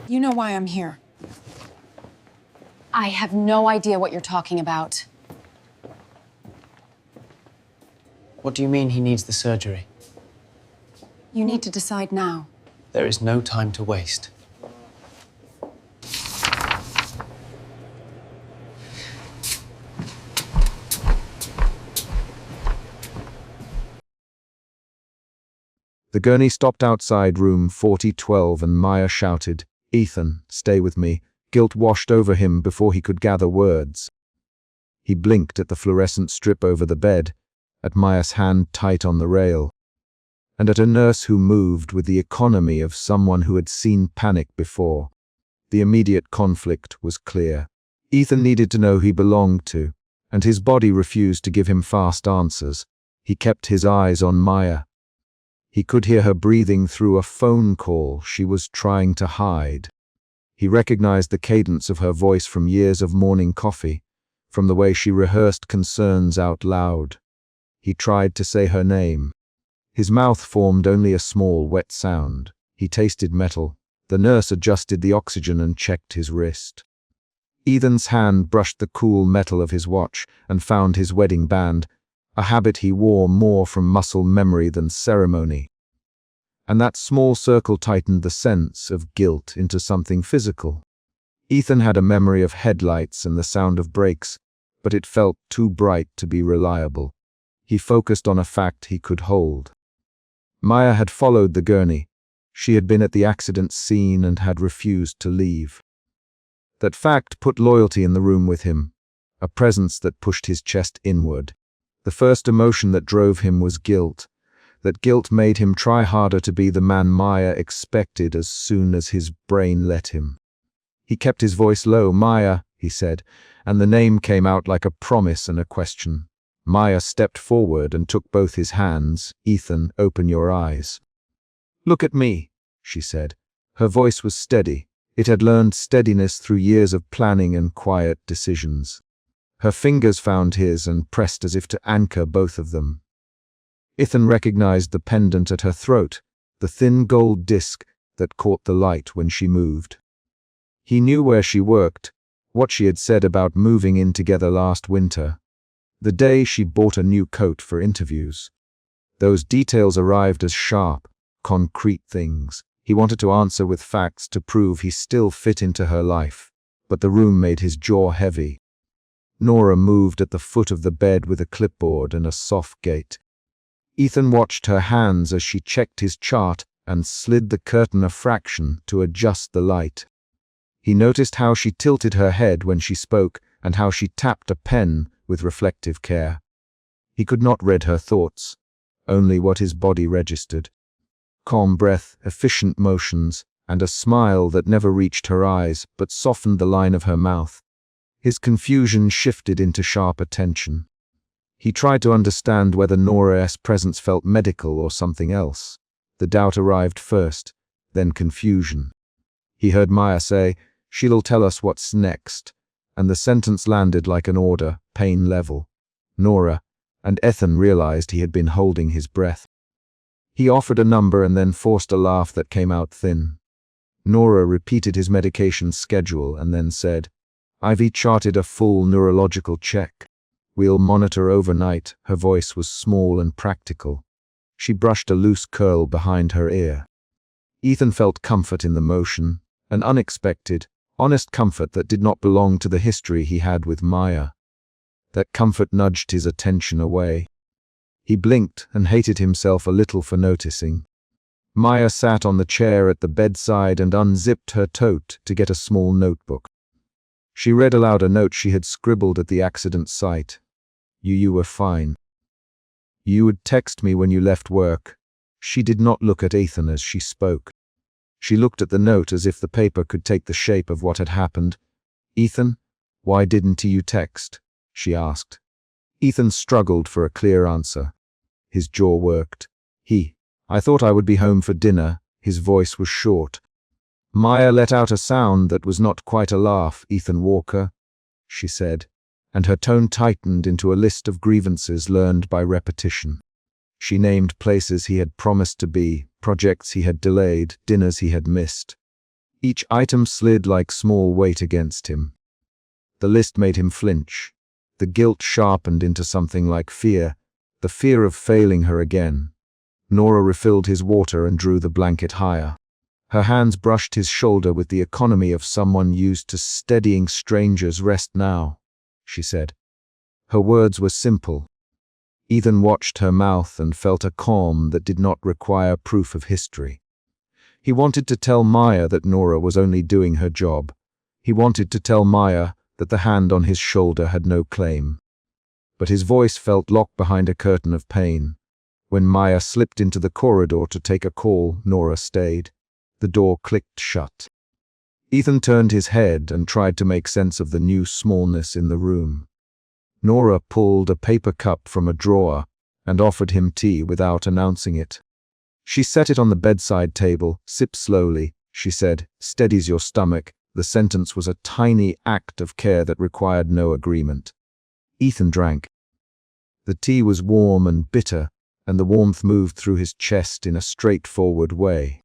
You know why I'm here. I have no idea what you're talking about. What do you mean he needs the surgery? You need to decide now. There is no time to waste. The gurney stopped outside room 4012 and Maya shouted, "Ethan, stay with me." Guilt washed over him before he could gather words. He blinked at the fluorescent strip over the bed, at Maya's hand tight on the rail, and at a nurse who moved with the economy of someone who had seen panic before. The immediate conflict was clear. Ethan needed to know who he belonged to, and his body refused to give him fast answers. He kept his eyes on Maya. He could hear her breathing through a phone call she was trying to hide. He recognized the cadence of her voice from years of morning coffee, from the way she rehearsed concerns out loud. He tried to say her name. His mouth formed only a small, wet sound. He tasted metal. The nurse adjusted the oxygen and checked his wrist. Ethan's hand brushed the cool metal of his watch and found his wedding band, a habit he wore more from muscle memory than ceremony. And that small circle tightened the sense of guilt into something physical. Ethan had a memory of headlights and the sound of brakes, but it felt too bright to be reliable. He focused on a fact he could hold. Maya had followed the gurney. She had been at the accident scene and had refused to leave. That fact put loyalty in the room with him, a presence that pushed his chest inward. The first emotion that drove him was guilt. That guilt made him try harder to be the man Maya expected as soon as his brain let him. He kept his voice low. "Maya," he said, and the name came out like a promise and a question. Maya stepped forward and took both his hands. "Ethan, open your eyes." "Look at me," she said. Her voice was steady. It had learned steadiness through years of planning and quiet decisions. Her fingers found his and pressed as if to anchor both of them. Ethan recognized the pendant at her throat, the thin gold disc that caught the light when she moved. He knew where she worked, what she had said about moving in together last winter, the day she bought a new coat for interviews. Those details arrived as sharp, concrete things. He wanted to answer with facts to prove he still fit into her life, but the room made his jaw heavy. Nora moved at the foot of the bed with a clipboard and a soft gait. Ethan watched her hands as she checked his chart and slid the curtain a fraction to adjust the light. He noticed how she tilted her head when she spoke and how she tapped a pen with reflective care. He could not read her thoughts, only what his body registered. Calm breath, efficient motions, and a smile that never reached her eyes but softened the line of her mouth. His confusion shifted into sharp attention. He tried to understand whether Nora's presence felt medical or something else. The doubt arrived first, then confusion. He heard Maya say, "She'll tell us what's next," and the sentence landed like an order, pain level. Nora, and Ethan realized he had been holding his breath. He offered a number and then forced a laugh that came out thin. Nora repeated his medication schedule and then said, "I've charted a full neurological check. We'll monitor overnight." Her voice was small and practical. She brushed a loose curl behind her ear. Ethan felt comfort in the motion, an unexpected, honest comfort that did not belong to the history he had with Maya. That comfort nudged his attention away. He blinked and hated himself a little for noticing. Maya sat on the chair at the bedside and unzipped her tote to get a small notebook. She read aloud a note she had scribbled at the accident site. You were fine. You would text me when you left work." She did not look at Ethan as she spoke. She looked at the note as if the paper could take the shape of what had happened. "Ethan, why didn't you text?" she asked. Ethan struggled for a clear answer. His jaw worked. I thought I would be home for dinner." His voice was short. Maya let out a sound that was not quite a laugh. "Ethan Walker," she said, and her tone tightened into a list of grievances learned by repetition. She named places he had promised to be, projects he had delayed, dinners he had missed. Each item slid like small weight against him. The list made him flinch. The guilt sharpened into something like fear, the fear of failing her again. Nora refilled his water and drew the blanket higher. Her hands brushed his shoulder with the economy of someone used to steadying strangers. "Rest now," she said. Her words were simple. Ethan watched her mouth and felt a calm that did not require proof of history. He wanted to tell Maya that Nora was only doing her job. He wanted to tell Maya that the hand on his shoulder had no claim. But his voice felt locked behind a curtain of pain. When Maya slipped into the corridor to take a call, Nora stayed. The door clicked shut. Ethan turned his head and tried to make sense of the new smallness in the room. Nora pulled a paper cup from a drawer and offered him tea without announcing it. She set it on the bedside table. "Sip slowly," she said. "Steadies your stomach." The sentence was a tiny act of care that required no agreement. Ethan drank. The tea was warm and bitter, and the warmth moved through his chest in a straightforward way.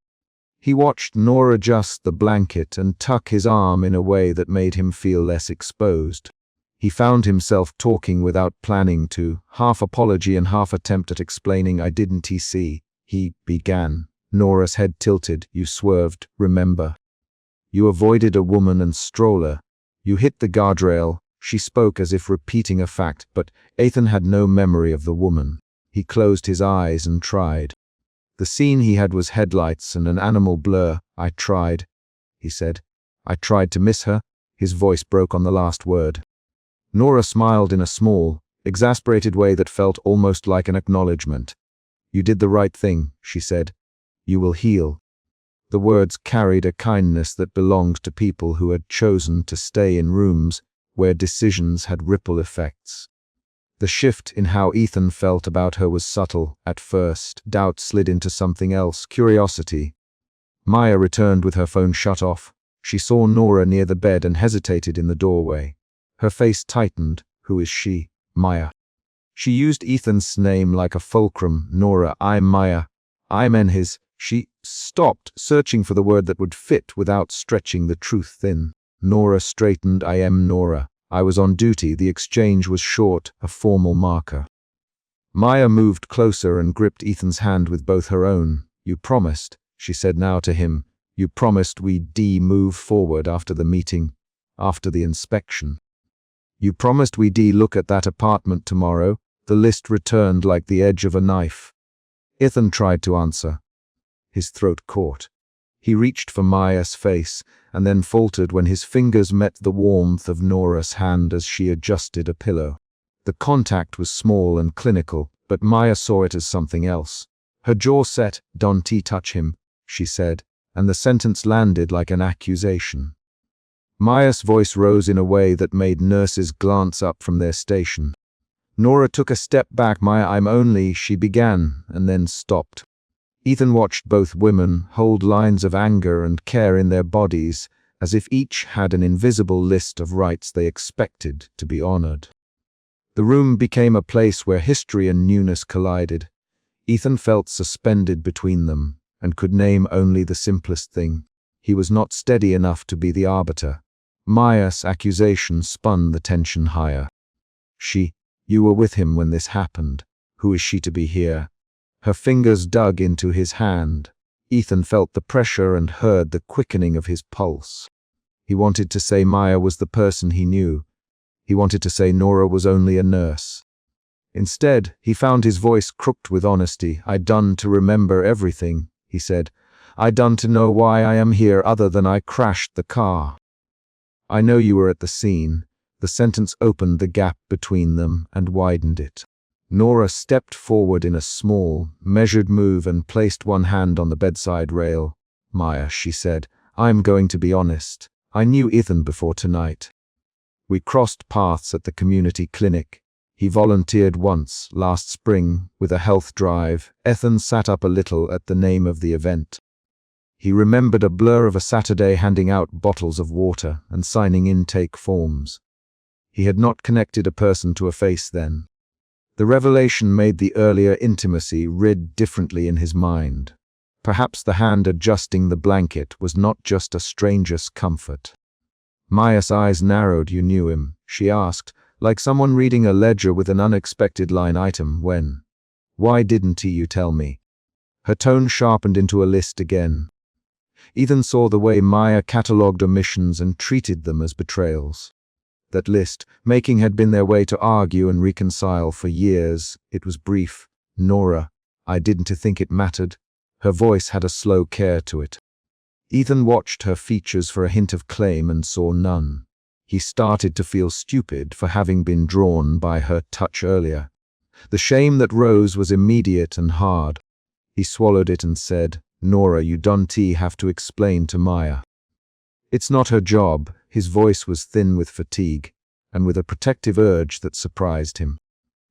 He watched Nora adjust the blanket and tuck his arm in a way that made him feel less exposed. He found himself talking without planning to, half apology and half attempt at explaining. "I didn't see," he began. Nora's head tilted. "You swerved, remember? You avoided a woman and stroller. You hit the guardrail." She spoke as if repeating a fact, but Ethan had no memory of the woman. He closed his eyes and tried. The scene he had was headlights and an animal blur. "I tried," he said. "I tried to miss her." His voice broke on the last word. Nora smiled in a small, exasperated way that felt almost like an acknowledgement. "You did the right thing," she said. "You will heal." The words carried a kindness that belonged to people who had chosen to stay in rooms where decisions had ripple effects. The shift in how Ethan felt about her was subtle. At first, doubt slid into something else, curiosity. Maya returned with her phone shut off. She saw Nora near the bed and hesitated in the doorway. Her face tightened. "Who is she?" "Maya." She used Ethan's name like a fulcrum. "Nora, I'm Maya. I'm in his." She stopped, searching for the word that would fit without stretching the truth thin. Nora straightened. "I am Nora. I was on duty." The exchange was short, a formal marker. Maya moved closer and gripped Ethan's hand with both her own. "You promised," she said now to him. "You promised we'd move forward after the meeting, after the inspection. You promised we'd look at that apartment tomorrow." The list returned like the edge of a knife. Ethan tried to answer. His throat caught. He reached for Maya's face, and then faltered when his fingers met the warmth of Nora's hand as she adjusted a pillow. The contact was small and clinical, but Maya saw it as something else. Her jaw set. "Don't touch him," she said, and the sentence landed like an accusation. Maya's voice rose in a way that made nurses glance up from their station. Nora took a step back. "Maya, I'm only," she began, and then stopped. Ethan watched both women hold lines of anger and care in their bodies, as if each had an invisible list of rights they expected to be honored. The room became a place where history and newness collided. Ethan felt suspended between them, and could name only the simplest thing. He was not steady enough to be the arbiter. Maya's accusation spun the tension higher. "You were with him when this happened. Who is she to be here?" Her fingers dug into his hand. Ethan felt the pressure and heard the quickening of his pulse. He wanted to say Maya was the person he knew. He wanted to say Nora was only a nurse. Instead, he found his voice crooked with honesty. "I'd done to remember everything," he said. "I'd done to know why I am here other than I crashed the car." "I know you were at the scene." The sentence opened the gap between them and widened it. Nora stepped forward in a small, measured move and placed one hand on the bedside rail. "Maya," she said, "I'm going to be honest. I knew Ethan before tonight. We crossed paths at the community clinic. He volunteered once, last spring, with a health drive." Ethan sat up a little at the name of the event. He remembered a blur of a Saturday handing out bottles of water and signing intake forms. He had not connected a person to a face then. The revelation made the earlier intimacy rid differently in his mind. Perhaps the hand adjusting the blanket was not just a stranger's comfort. Maya's eyes narrowed. "You knew him?" she asked, like someone reading a ledger with an unexpected line item. "When? Why didn't you tell me?" Her tone sharpened into a list again. Ethan saw the way Maya catalogued omissions and treated them as betrayals. That list-making had been their way to argue and reconcile for years. It was brief. "Nora, I didn't think it mattered." Her voice had a slow care to it. Ethan watched her features for a hint of claim and saw none. He started to feel stupid for having been drawn by her touch earlier. The shame that rose was immediate and hard. He swallowed it and said, "Nora, you don't have to explain to Maya." "It's not her job." His voice was thin with fatigue, and with a protective urge that surprised him.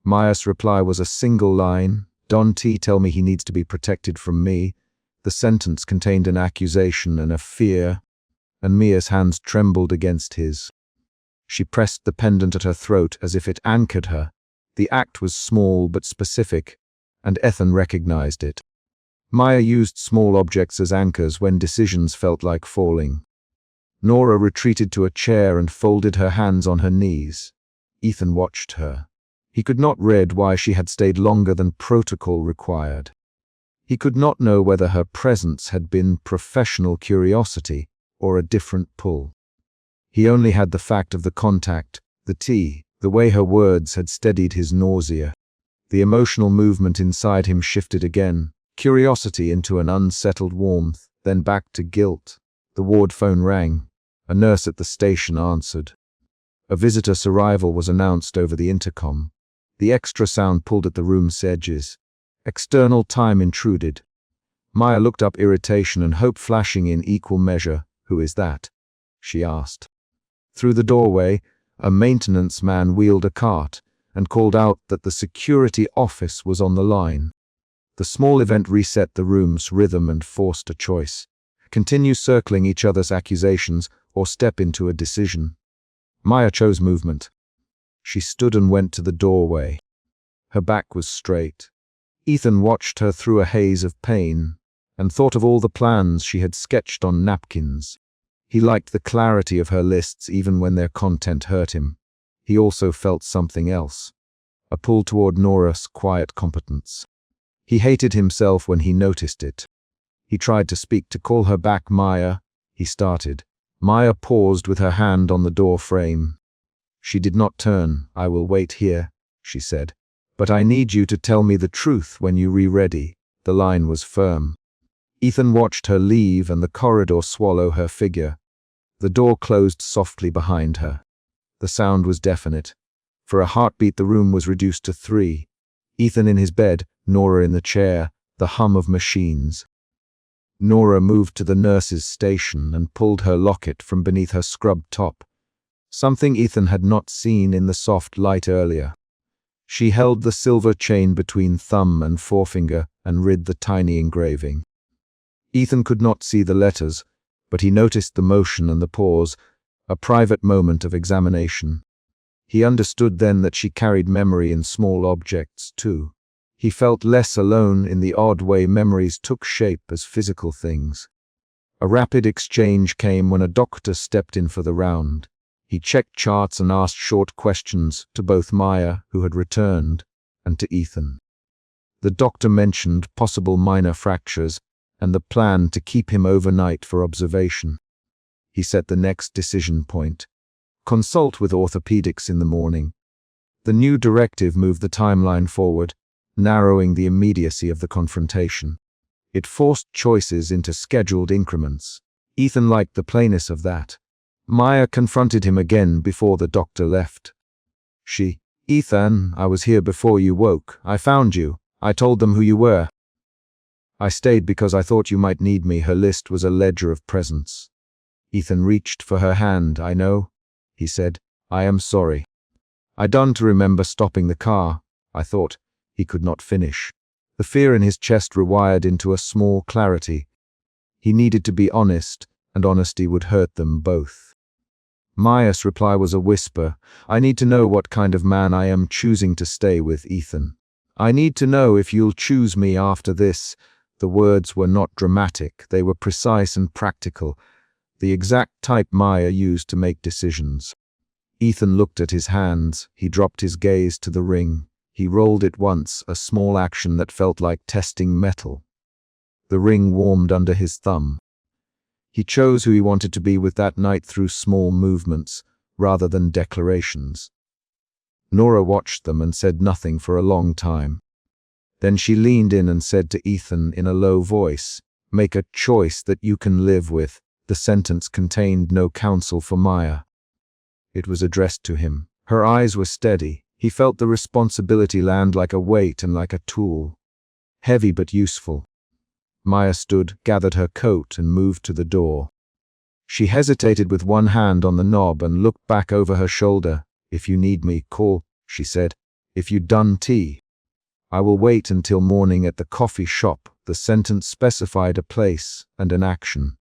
Maya's reply was a single line, "Don't tell me he needs to be protected from me." The sentence contained an accusation and a fear, and Mia's hands trembled against his. She pressed the pendant at her throat as if it anchored her. The act was small but specific, and Ethan recognized it. Maya used small objects as anchors when decisions felt like falling. Nora retreated to a chair and folded her hands on her knees. Ethan watched her. He could not read why she had stayed longer than protocol required. He could not know whether her presence had been professional curiosity or a different pull. He only had the fact of the contact, the tea, the way her words had steadied his nausea. The emotional movement inside him shifted again, curiosity into an unsettled warmth, then back to guilt. The ward phone rang. A nurse at the station answered. A visitor's arrival was announced over the intercom. The extra sound pulled at the room's edges. External time intruded. Maya looked up, irritation and hope flashing in equal measure. "Who is that?" she asked. Through the doorway, a maintenance man wheeled a cart and called out that the security office was on the line. The small event reset the room's rhythm and forced a choice. Continue circling each other's accusations or step into a decision. Maya chose movement. She stood and went to the doorway. Her back was straight. Ethan watched her through a haze of pain and thought of all the plans she had sketched on napkins. He liked the clarity of her lists even when their content hurt him. He also felt something else, a pull toward Nora's quiet competence. He hated himself when he noticed it. He tried to speak, to call her back. "Maya," he started. Maya paused with her hand on the door frame. She did not turn. "I will wait here," she said. "But I need you to tell me the truth when you're ready." The line was firm. Ethan watched her leave and the corridor swallow her figure. The door closed softly behind her. The sound was definite. For a heartbeat, the room was reduced to 3. Ethan in his bed, Nora in the chair, the hum of machines. Nora moved to the nurse's station and pulled her locket from beneath her scrubbed top, something Ethan had not seen in the soft light earlier. She held the silver chain between thumb and forefinger and read the tiny engraving. Ethan could not see the letters, but he noticed the motion and the pause, a private moment of examination. He understood then that she carried memory in small objects too. He felt less alone in the odd way memories took shape as physical things. A rapid exchange came when a doctor stepped in for the round. He checked charts and asked short questions to both Maya, who had returned, and to Ethan. The doctor mentioned possible minor fractures and the plan to keep him overnight for observation. He set the next decision point. Consult with orthopedics in the morning. The new directive moved the timeline forward, narrowing the immediacy of the confrontation. It forced choices into scheduled increments. Ethan liked the plainness of that. Maya confronted him again before the doctor left. "Ethan, I was here before you woke. I found you. I told them who you were. I stayed because I thought you might need me." Her list was a ledger of presents. Ethan reached for her hand. "I know," he said. "I am sorry. I don't remember stopping the car." I thought. He could not finish. The fear in his chest rewired into a small clarity. He needed to be honest, and honesty would hurt them both. Maya's reply was a whisper. "I need to know what kind of man I am choosing to stay with, Ethan. I need to know if you'll choose me after this." The words were not dramatic, they were precise and practical, the exact type Maya used to make decisions. Ethan looked at his hands, he dropped his gaze to the ring. He rolled it once, a small action that felt like testing metal. The ring warmed under his thumb. He chose who he wanted to be with that night through small movements, rather than declarations. Nora watched them and said nothing for a long time. Then she leaned in and said to Ethan in a low voice, "Make a choice that you can live with." The sentence contained no counsel for Maya. It was addressed to him. Her eyes were steady. He felt the responsibility land like a weight and like a tool. Heavy but useful. Maya stood, gathered her coat, and moved to the door. She hesitated with one hand on the knob and looked back over her shoulder. "If you need me, call," she said. "If you done tea." "I will wait until morning at the coffee shop." The sentence specified a place and an action.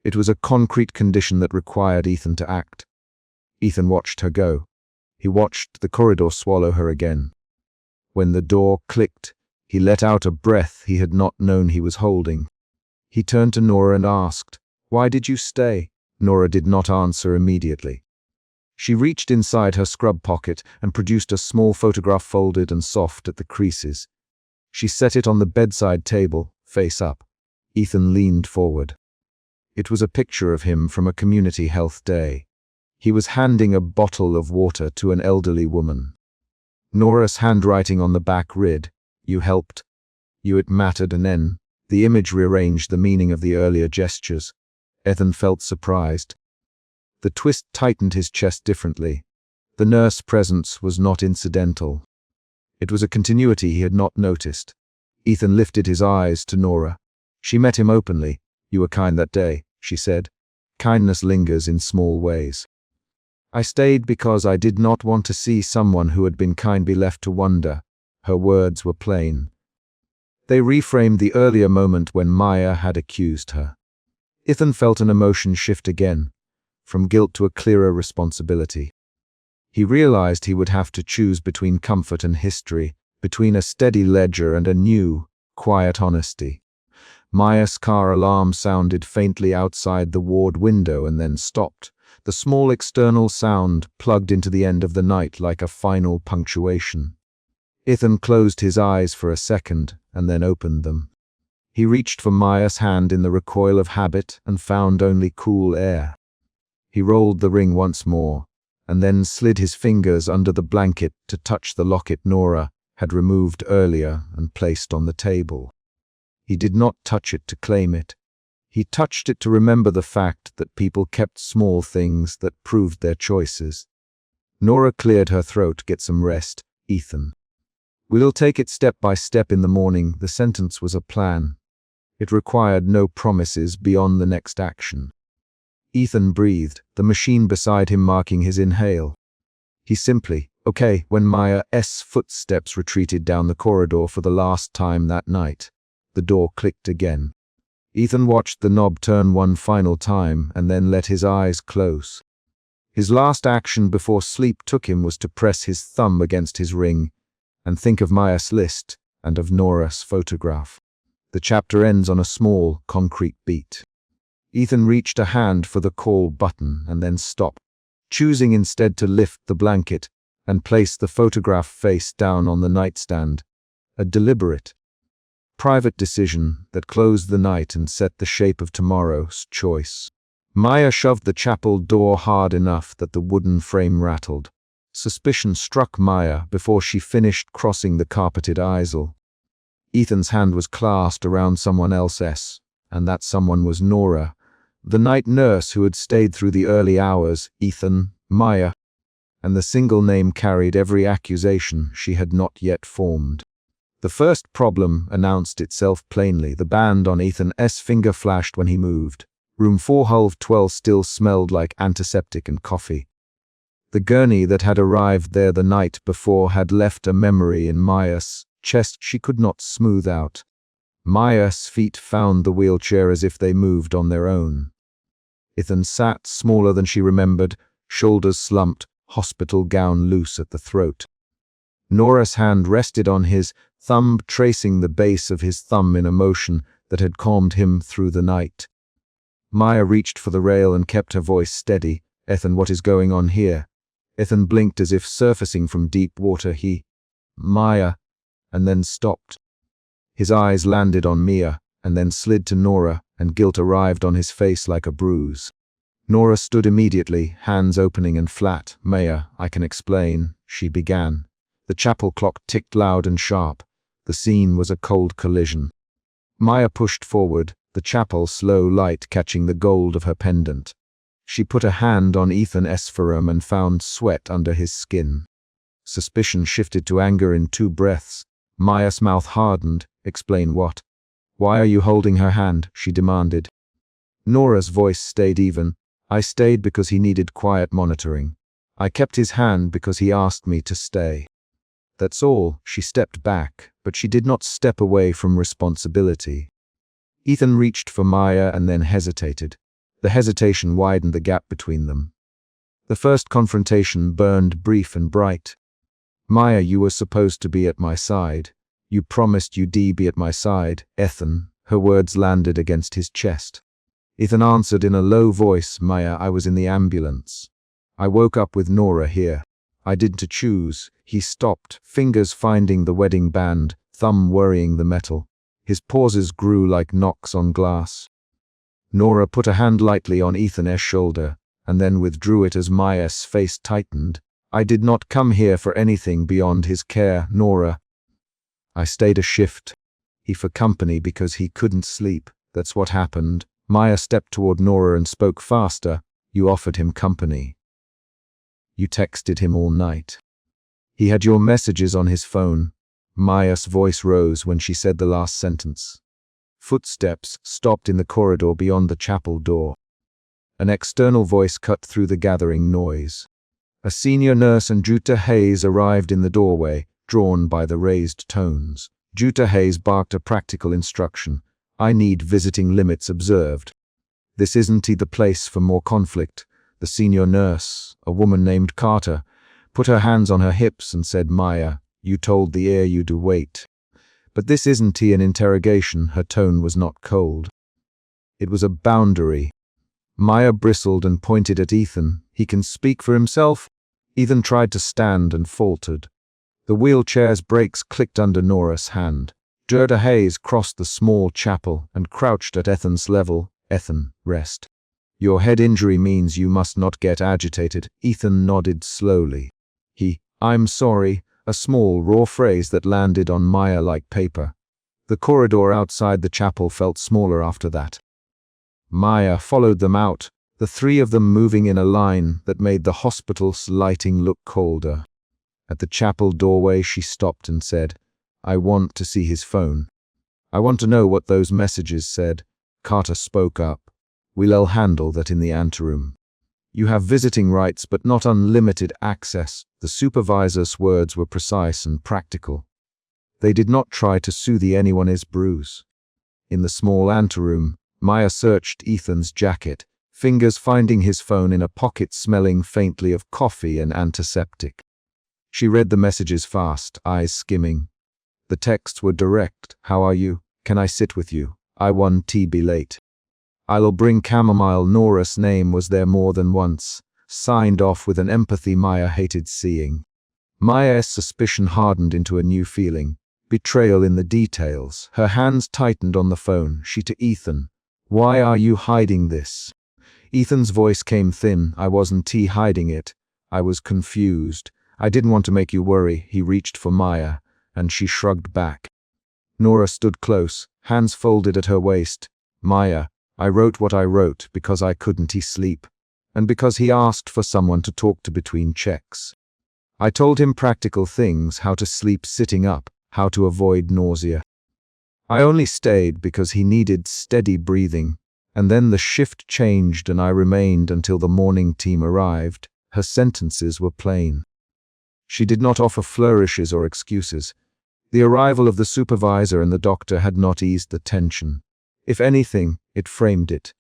It was a concrete condition that required Ethan to act. Ethan watched her go. He watched the corridor swallow her again. When the door clicked, he let out a breath he had not known he was holding. He turned to Nora and asked, "Why did you stay?" Nora did not answer immediately. She reached inside her scrub pocket and produced a small photograph folded and soft at the creases. She set it on the bedside table, face up. Ethan leaned forward. It was a picture of him from a community health day. He was handing a bottle of water to an elderly woman. Nora's handwriting on the back read, "You helped. You it mattered," and then the image rearranged the meaning of the earlier gestures. Ethan felt surprised. The twist tightened his chest differently. The nurse presence was not incidental. It was a continuity he had not noticed. Ethan lifted his eyes to Nora. She met him openly. "You were kind that day," she said. "Kindness lingers in small ways." "I stayed because I did not want to see someone who had been kind be left to wonder." Her words were plain. They reframed the earlier moment when Maya had accused her. Ethan felt an emotion shift again, from guilt to a clearer responsibility. He realized he would have to choose between comfort and history, between a steady ledger and a new, quiet honesty. Maya's car alarm sounded faintly outside the ward window and then stopped. The small external sound plugged into the end of the night like a final punctuation. Ethan closed his eyes for a second and then opened them. He reached for Maya's hand in the recoil of habit and found only cool air. He rolled the ring once more and then slid his fingers under the blanket to touch the locket Nora had removed earlier and placed on the table. He did not touch it to claim it. He touched it to remember the fact that people kept small things that proved their choices. Nora cleared her throat. "Get some rest, Ethan. We'll take it step by step in the morning." The sentence was a plan. It required no promises beyond the next action. Ethan breathed, the machine beside him marking his inhale. He simply, "Okay." When Maya's footsteps retreated down the corridor for the last time that night, the door clicked again. Ethan watched the knob turn one final time and then let his eyes close. His last action before sleep took him was to press his thumb against his ring and think of Maya's list and of Nora's photograph. The chapter ends on a small, concrete beat. Ethan reached a hand for the call button and then stopped, choosing instead to lift the blanket and place the photograph face down on the nightstand. A deliberate, private decision that closed the night and set the shape of tomorrow's choice. Maya shoved the chapel door hard enough that the wooden frame rattled. Suspicion struck Maya before she finished crossing the carpeted aisle. Ethan's hand was clasped around someone else's, and that someone was Nora, the night nurse who had stayed through the early hours. Ethan, Maya, and the single name carried every accusation she had not yet formed. The first problem announced itself plainly. The band on Ethan's finger flashed when he moved. Room 412 still smelled like antiseptic and coffee. The gurney that had arrived there the night before had left a memory in Maya's chest she could not smooth out. Maya's feet found the wheelchair as if they moved on their own. Ethan sat smaller than she remembered, shoulders slumped, hospital gown loose at the throat. Nora's hand rested on his thumb, tracing the base of his thumb in a motion that had calmed him through the night. Maya reached for the rail and kept her voice steady. "Ethan, what is going on here?" Ethan blinked as if surfacing from deep water. Maya, and then stopped. His eyes landed on Mia, and then slid to Nora, and guilt arrived on his face like a bruise. Nora stood immediately, hands opening and flat. "Maya, I can explain," she began. The chapel clock ticked loud and sharp. The scene was a cold collision. Maya pushed forward, the chapel slow light catching the gold of her pendant. She put a hand on Ethan's forearm and found sweat under his skin. Suspicion shifted to anger in 2 breaths. Maya's mouth hardened. "Explain what?" "Why are you holding her hand?" she demanded. Nora's voice stayed even. "I stayed because he needed quiet monitoring. I kept his hand because he asked me to stay. That's all." She stepped back, but she did not step away from responsibility. Ethan reached for Maya and then hesitated. The hesitation widened the gap between them. The first confrontation burned brief and bright. "Maya, you were supposed to be at my side. You promised you'd be at my side, Ethan." Her words landed against his chest. Ethan answered in a low voice, "Maya, I was in the ambulance. I woke up with Nora here. I didn't choose." He stopped, fingers finding the wedding band, thumb worrying the metal. His pauses grew like knocks on glass. Nora put a hand lightly on Ethan's shoulder, and then withdrew it as Maya's face tightened. "I did not come here for anything beyond his care, Nora. I stayed a shift. He for company because he couldn't sleep. That's what happened." Maya stepped toward Nora and spoke faster. "You offered him company. You texted him all night. He had your messages on his phone." Maya's voice rose when she said the last sentence. Footsteps stopped in the corridor beyond the chapel door. An external voice cut through the gathering noise. A senior nurse and Jutta Hayes arrived in the doorway, drawn by the raised tones. Jutta Hayes barked a practical instruction. "I need visiting limits observed. This isn't the place for more conflict." The senior nurse, a woman named Carter, put her hands on her hips and said, "Maya, you told the air you'd wait. But this isn't an interrogation." Her tone was not cold. It was a boundary. Maya bristled and pointed at Ethan. "He can speak for himself." Ethan tried to stand and faltered. The wheelchair's brakes clicked under Nora's hand. Jutta Hayes crossed the small chapel and crouched at Ethan's level. "Ethan, rest. Your head injury means you must not get agitated." Ethan nodded slowly. "I'm sorry," a small, raw phrase that landed on Maya like paper. The corridor outside the chapel felt smaller after that. Maya followed them out, the 3 of them moving in a line that made the hospital's lighting look colder. At the chapel doorway, she stopped and said, "I want to see his phone. I want to know what those messages said." Carter spoke up. "We'll handle that in the anteroom. You have visiting rights but not unlimited access." The supervisor's words were precise and practical. They did not try to soothe anyone's bruise. In the small anteroom, Maya searched Ethan's jacket, fingers finding his phone in a pocket smelling faintly of coffee and antiseptic. She read the messages fast, eyes skimming. The texts were direct. "How are you? Can I sit with you? I want to be late. I'll bring chamomile." Nora's name was there more than once, signed off with an empathy Maya hated seeing. Maya's suspicion hardened into a new feeling, betrayal in the details. Her hands tightened on the phone. She to Ethan, "Why are you hiding this?" Ethan's voice came thin. "I wasn't hiding it. I was confused. I didn't want to make you worry." He reached for Maya, and she shrugged back. Nora stood close, hands folded at her waist. "Maya, I wrote what I wrote because I couldn't sleep, and because he asked for someone to talk to between checks. I told him practical things, how to sleep sitting up, how to avoid nausea. I only stayed because he needed steady breathing, and then the shift changed and I remained until the morning team arrived." Her sentences were plain. She did not offer flourishes or excuses. The arrival of the supervisor and the doctor had not eased the tension. If anything, it framed it.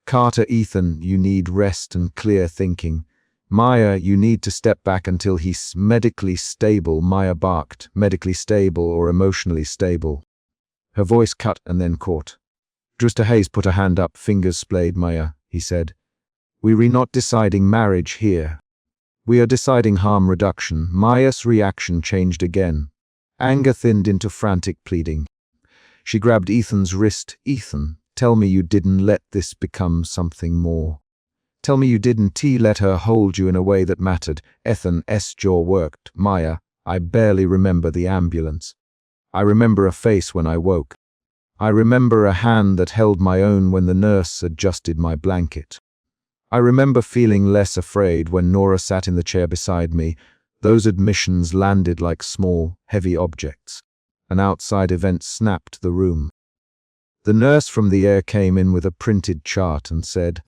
"Carter, Ethan, you need rest and clear thinking. Maya, you need to step back until he's medically stable, Maya barked. Medically stable or emotionally stable? Her voice cut and then caught. Drewster Hayes put a hand up, fingers splayed. Maya, he said. We're not deciding marriage here. We are deciding harm reduction. Maya's reaction changed again. Anger thinned into frantic pleading. She grabbed Ethan's wrist. Ethan, tell me you didn't let this become something more. Tell me you didn't let her hold you in a way that mattered. Ethan's jaw worked. Maya, I barely remember the ambulance. I remember a face when I woke. I remember a hand that held my own when the nurse adjusted my blanket. I remember feeling less afraid when Nora sat in the chair beside me. Those admissions landed like small, heavy objects. An outside event snapped the room. The nurse from the air came in with a printed chart and said,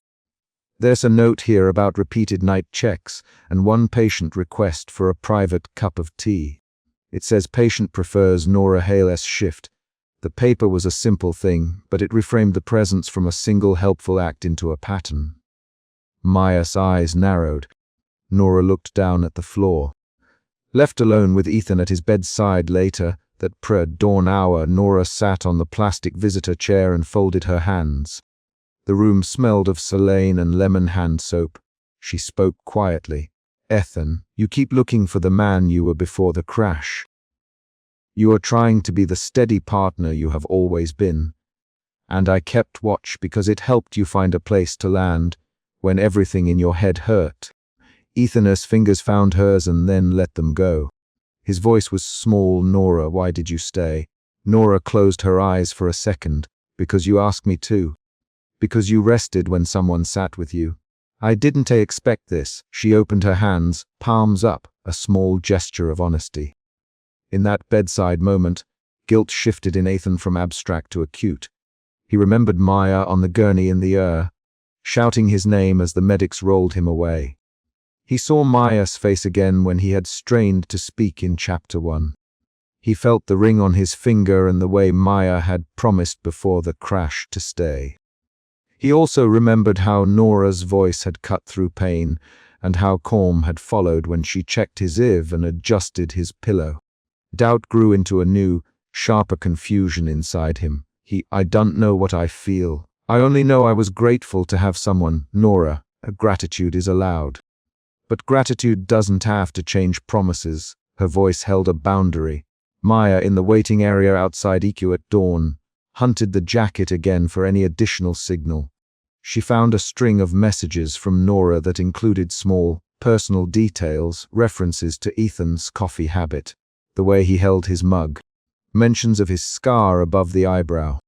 "There's a note here about repeated night checks and one patient request for a private cup of tea. It says patient prefers Nora Hale's shift." The paper was a simple thing, but it reframed the presence from a single helpful act into a pattern. Maya's eyes narrowed. Nora looked down at the floor. Left alone with Ethan at his bedside later, that pre-dawn hour, Nora sat on the plastic visitor chair and folded her hands. The room smelled of Selene and lemon hand soap. She spoke quietly. Ethan, you keep looking for the man you were before the crash. You are trying to be the steady partner you have always been. And I kept watch because it helped you find a place to land when everything in your head hurt. Ethan's fingers found hers and then let them go. His voice was small. Nora, why did you stay? Nora closed her eyes for a second. Because you asked me to. Because you rested when someone sat with you. I didn't expect this. She opened her hands, palms up, a small gesture of honesty. In that bedside moment, guilt shifted in Ethan from abstract to acute. He remembered Maya on the gurney in the shouting his name as the medics rolled him away. He saw Maya's face again when he had strained to speak in Chapter 1. He felt the ring on his finger and the way Maya had promised before the crash to stay. He also remembered how Nora's voice had cut through pain and how calm had followed when she checked his IV and adjusted his pillow. Doubt grew into a new, sharper confusion inside him. I don't know what I feel. I only know I was grateful to have someone. Nora, gratitude is allowed. But gratitude doesn't have to change promises. Her voice held a boundary. Maya, in the waiting area outside EQ at dawn, hunted the jacket again for any additional signal. She found a string of messages from Nora that included small, personal details, references to Ethan's coffee habit, the way he held his mug, mentions of his scar above the eyebrow.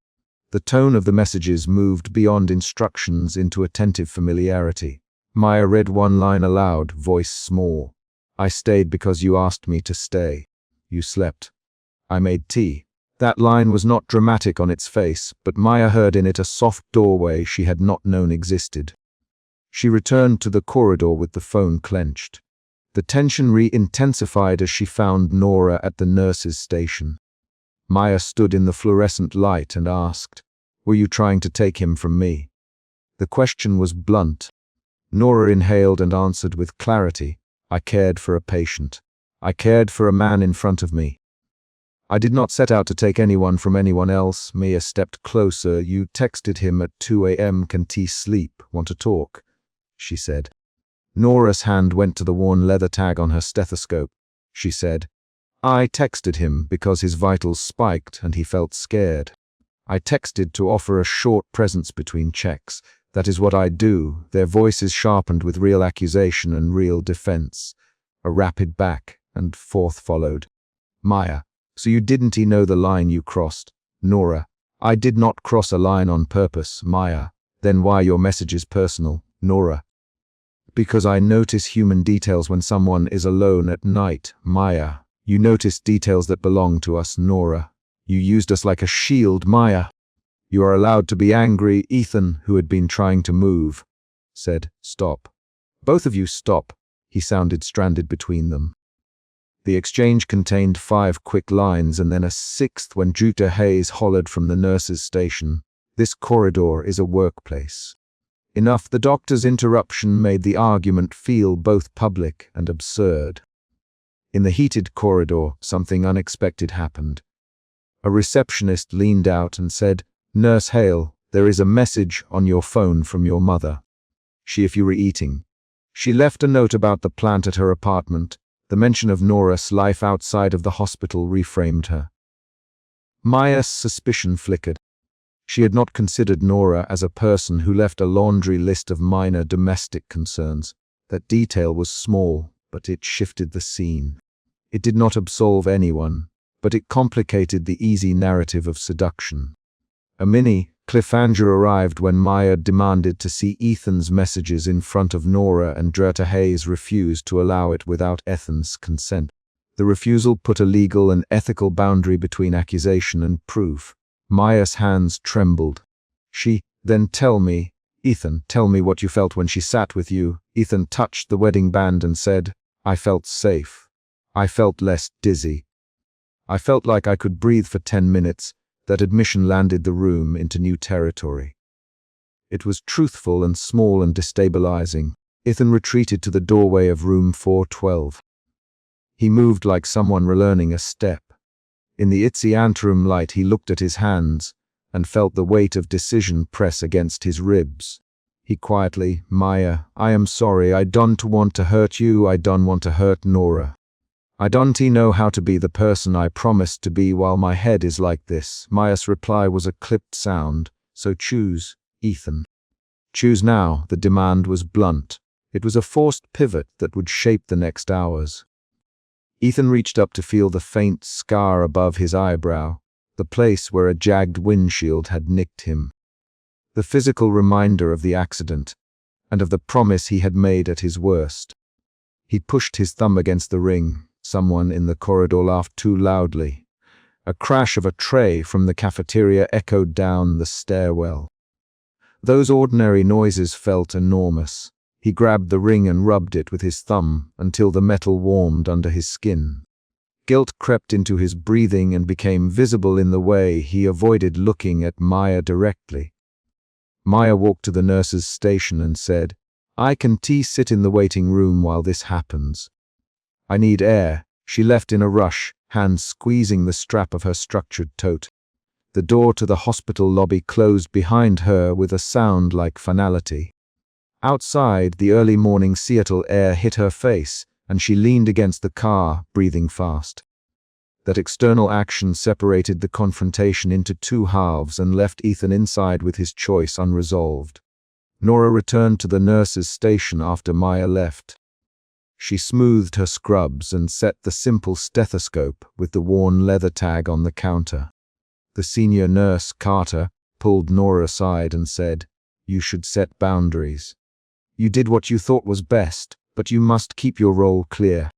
The tone of the messages moved beyond instructions into attentive familiarity. Maya read one line aloud, voice small. I stayed because you asked me to stay. You slept. I made tea. That line was not dramatic on its face, but Maya heard in it a soft doorway she had not known existed. She returned to the corridor with the phone clenched. The tension re-intensified as she found Nora at the nurse's station. Maya stood in the fluorescent light and asked, "Were you trying to take him from me?" The question was blunt. Nora inhaled and answered with clarity, "I cared for a patient. I cared for a man in front of me. I did not set out to take anyone from anyone else." Mia stepped closer. "You texted him at 2 a.m. Can T sleep? Want to talk?" she said. Nora's hand went to the worn leather tag on her stethoscope. She said, "I texted him because his vitals spiked and he felt scared. I texted to offer a short presence between checks. That is what I do." Their voices sharpened with real accusation and real defense. A rapid back and forth followed. Maya, so you didn't know the line you crossed? Nora, I did not cross a line on purpose. Maya, then why your message is personal? Nora, because I notice human details when someone is alone at night. Maya, you notice details that belong to us. Nora, you used us like a shield. Maya, you are allowed to be angry. Ethan, who had been trying to move, said, "Stop. Both of you stop." He sounded stranded between them. The exchange contained 5 quick lines and then a 6th when Drewster Hayes hollered from the nurse's station. "This corridor is a workplace. Enough, the doctor's interruption made the argument feel both public and absurd. In the heated corridor, something unexpected happened. A receptionist leaned out and said, "Nurse Hale, there is a message on your phone from your mother. If you were eating." She left a note about the plant at her apartment. The mention of Nora's life outside of the hospital reframed her. Maya's suspicion flickered. She had not considered Nora as a person who left a laundry list of minor domestic concerns. That detail was small, but it shifted the scene. It did not absolve anyone, but it complicated the easy narrative of seduction. A mini cliffhanger arrived when Maya demanded to see Ethan's messages in front of Nora, and Dreta Hayes refused to allow it without Ethan's consent. The refusal put a legal and ethical boundary between accusation and proof. Maya's hands trembled. Then tell me, Ethan, tell me what you felt when she sat with you." Ethan touched the wedding band and said, "I felt safe. I felt less dizzy. I felt like I could breathe for 10 minutes. That admission landed the room into new territory. It was truthful and small and destabilizing. Ethan retreated to the doorway of room 412. He moved like someone relearning a step. In the itsy anteroom light, he looked at his hands and felt the weight of decision press against his ribs. He quietly, "Maya, I am sorry. I don't want to hurt you. I don't want to hurt Nora. I don't know how to be the person I promised to be while my head is like this." Maya's reply was a clipped sound. "So choose, Ethan. Choose now." The demand was blunt. It was a forced pivot that would shape the next hours. Ethan reached up to feel the faint scar above his eyebrow, the place where a jagged windshield had nicked him. The physical reminder of the accident, and of the promise he had made at his worst. He pushed his thumb against the ring. Someone in the corridor laughed too loudly. A crash of a tray from the cafeteria echoed down the stairwell. Those ordinary noises felt enormous. He grabbed the ring and rubbed it with his thumb until the metal warmed under his skin. Guilt crept into his breathing and became visible in the way he avoided looking at Maya directly. Maya walked to the nurse's station and said, "I can sit in the waiting room while this happens. I need air." She left in a rush, hands squeezing the strap of her structured tote. The door to the hospital lobby closed behind her with a sound like finality. Outside, the early morning Seattle air hit her face, and she leaned against the car, breathing fast. That external action separated the confrontation into two halves and left Ethan inside with his choice unresolved. Nora returned to the nurse's station after Maya left. She smoothed her scrubs and set the simple stethoscope with the worn leather tag on the counter. The senior nurse, Carter, pulled Nora aside and said, "You should set boundaries. You did what you thought was best, but you must keep your role clear."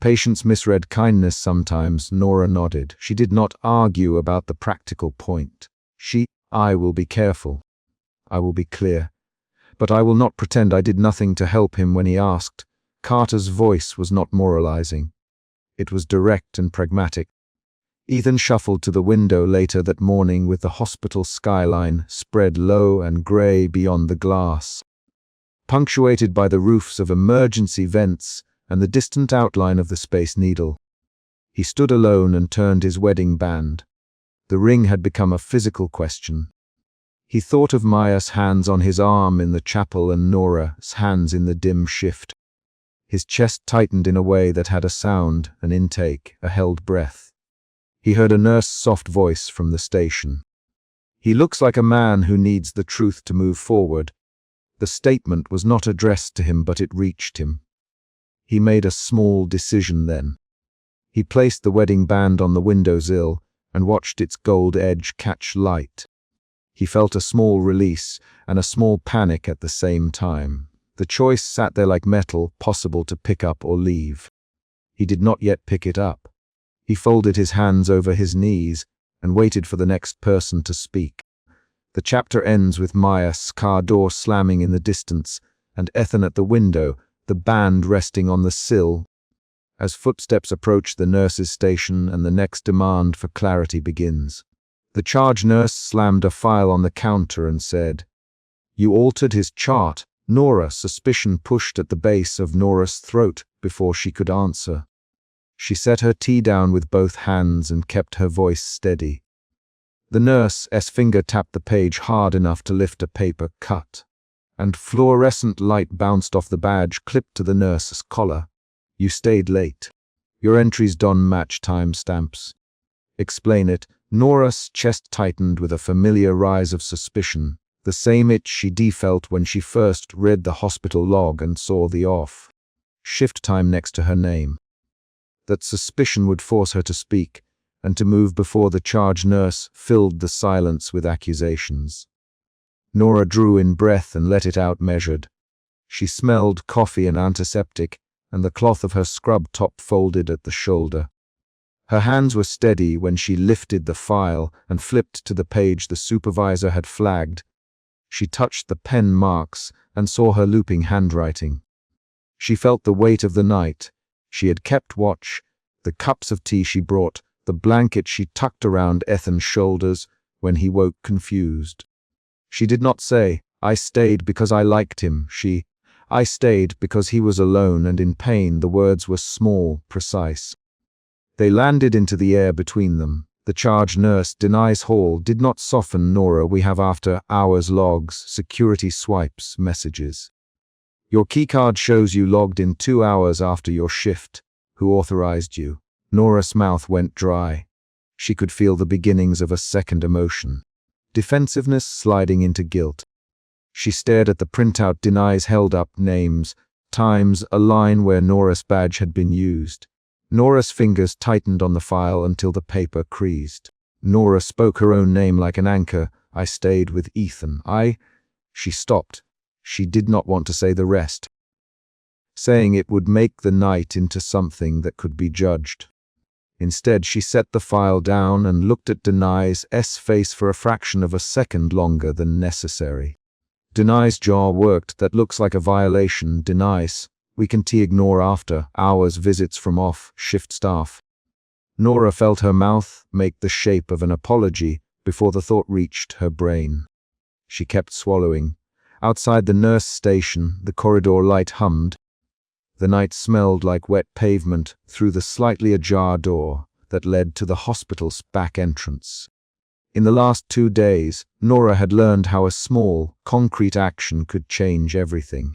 Patients misread kindness sometimes. Nora nodded. She did not argue about the practical point. "I will be careful. I will be clear. But I will not pretend I did nothing to help him when he asked." Carter's voice was not moralizing. It was direct and pragmatic. Ethan shuffled to the window later that morning with the hospital skyline spread low and gray beyond the glass, punctuated by the roofs of emergency vents and the distant outline of the Space Needle. He stood alone and turned his wedding band. The ring had become a physical question. He thought of Maya's hands on his arm in the chapel and Nora's hands in the dim shift. His chest tightened in a way that had a sound, an intake, a held breath. He heard a nurse's soft voice from the station. "He looks like a man who needs the truth to move forward." The statement was not addressed to him, but it reached him. He made a small decision then. He placed the wedding band on the windowsill and watched its gold edge catch light. He felt a small release and a small panic at the same time. The choice sat there like metal, possible to pick up or leave. He did not yet pick it up. He folded his hands over his knees and waited for the next person to speak. The chapter ends with Maya's car door slamming in the distance and Ethan at the window, the band resting on the sill. As footsteps approach the nurse's station and the next demand for clarity begins. The charge nurse slammed a file on the counter and said, You altered his chart, Nora. Suspicion pushed at the base of Nora's throat before she could answer. She set her tea down with both hands and kept her voice steady. The nurse's finger tapped the page hard enough to lift a paper cut, and fluorescent light bounced off the badge clipped to the nurse's collar. You stayed late. Your entries don't match timestamps. Explain it. Nora's chest tightened with a familiar rise of suspicion, the same itch she felt when she first read the hospital log and saw the off shift time next to her name. That suspicion would force her to speak, and to move before the charge nurse filled the silence with accusations. Nora drew in breath and let it out measured. She smelled coffee and antiseptic, and the cloth of her scrub top folded at the shoulder. Her hands were steady when she lifted the file and flipped to the page the supervisor had flagged. She touched the pen marks and saw her looping handwriting. She felt the weight of the night. She had kept watch, the cups of tea she brought, the blanket she tucked around Ethan's shoulders when he woke confused. She did not say, "I stayed because I liked him." I stayed because he was alone and in pain. The words were small, precise. They landed into the air between them. The charge nurse, Denise Hall, did not soften. Nora, we have after hours logs, security swipes, messages. Your keycard shows you logged in 2 hours after your shift. Who authorized you? Nora's mouth went dry. She could feel the beginnings of a second emotion. Defensiveness sliding into guilt. She stared at the printout. Denise held up names, times, a line where Nora's badge had been used. Nora's fingers tightened on the file until the paper creased. Nora spoke her own name like an anchor. I stayed with Ethan. She stopped. She did not want to say the rest. Saying it would make the night into something that could be judged. Instead, she set the file down and looked at Denise's face for a fraction of a second longer than necessary. Denise's jaw worked. That looks like a violation. Denise, we can ignore after hours visits from off-shift staff. Nora felt her mouth make the shape of an apology before the thought reached her brain. She kept swallowing. Outside the nurse station, the corridor light hummed. The night smelled like wet pavement through the slightly ajar door that led to the hospital's back entrance. In the last 2 days, Nora had learned how a small, concrete action could change everything.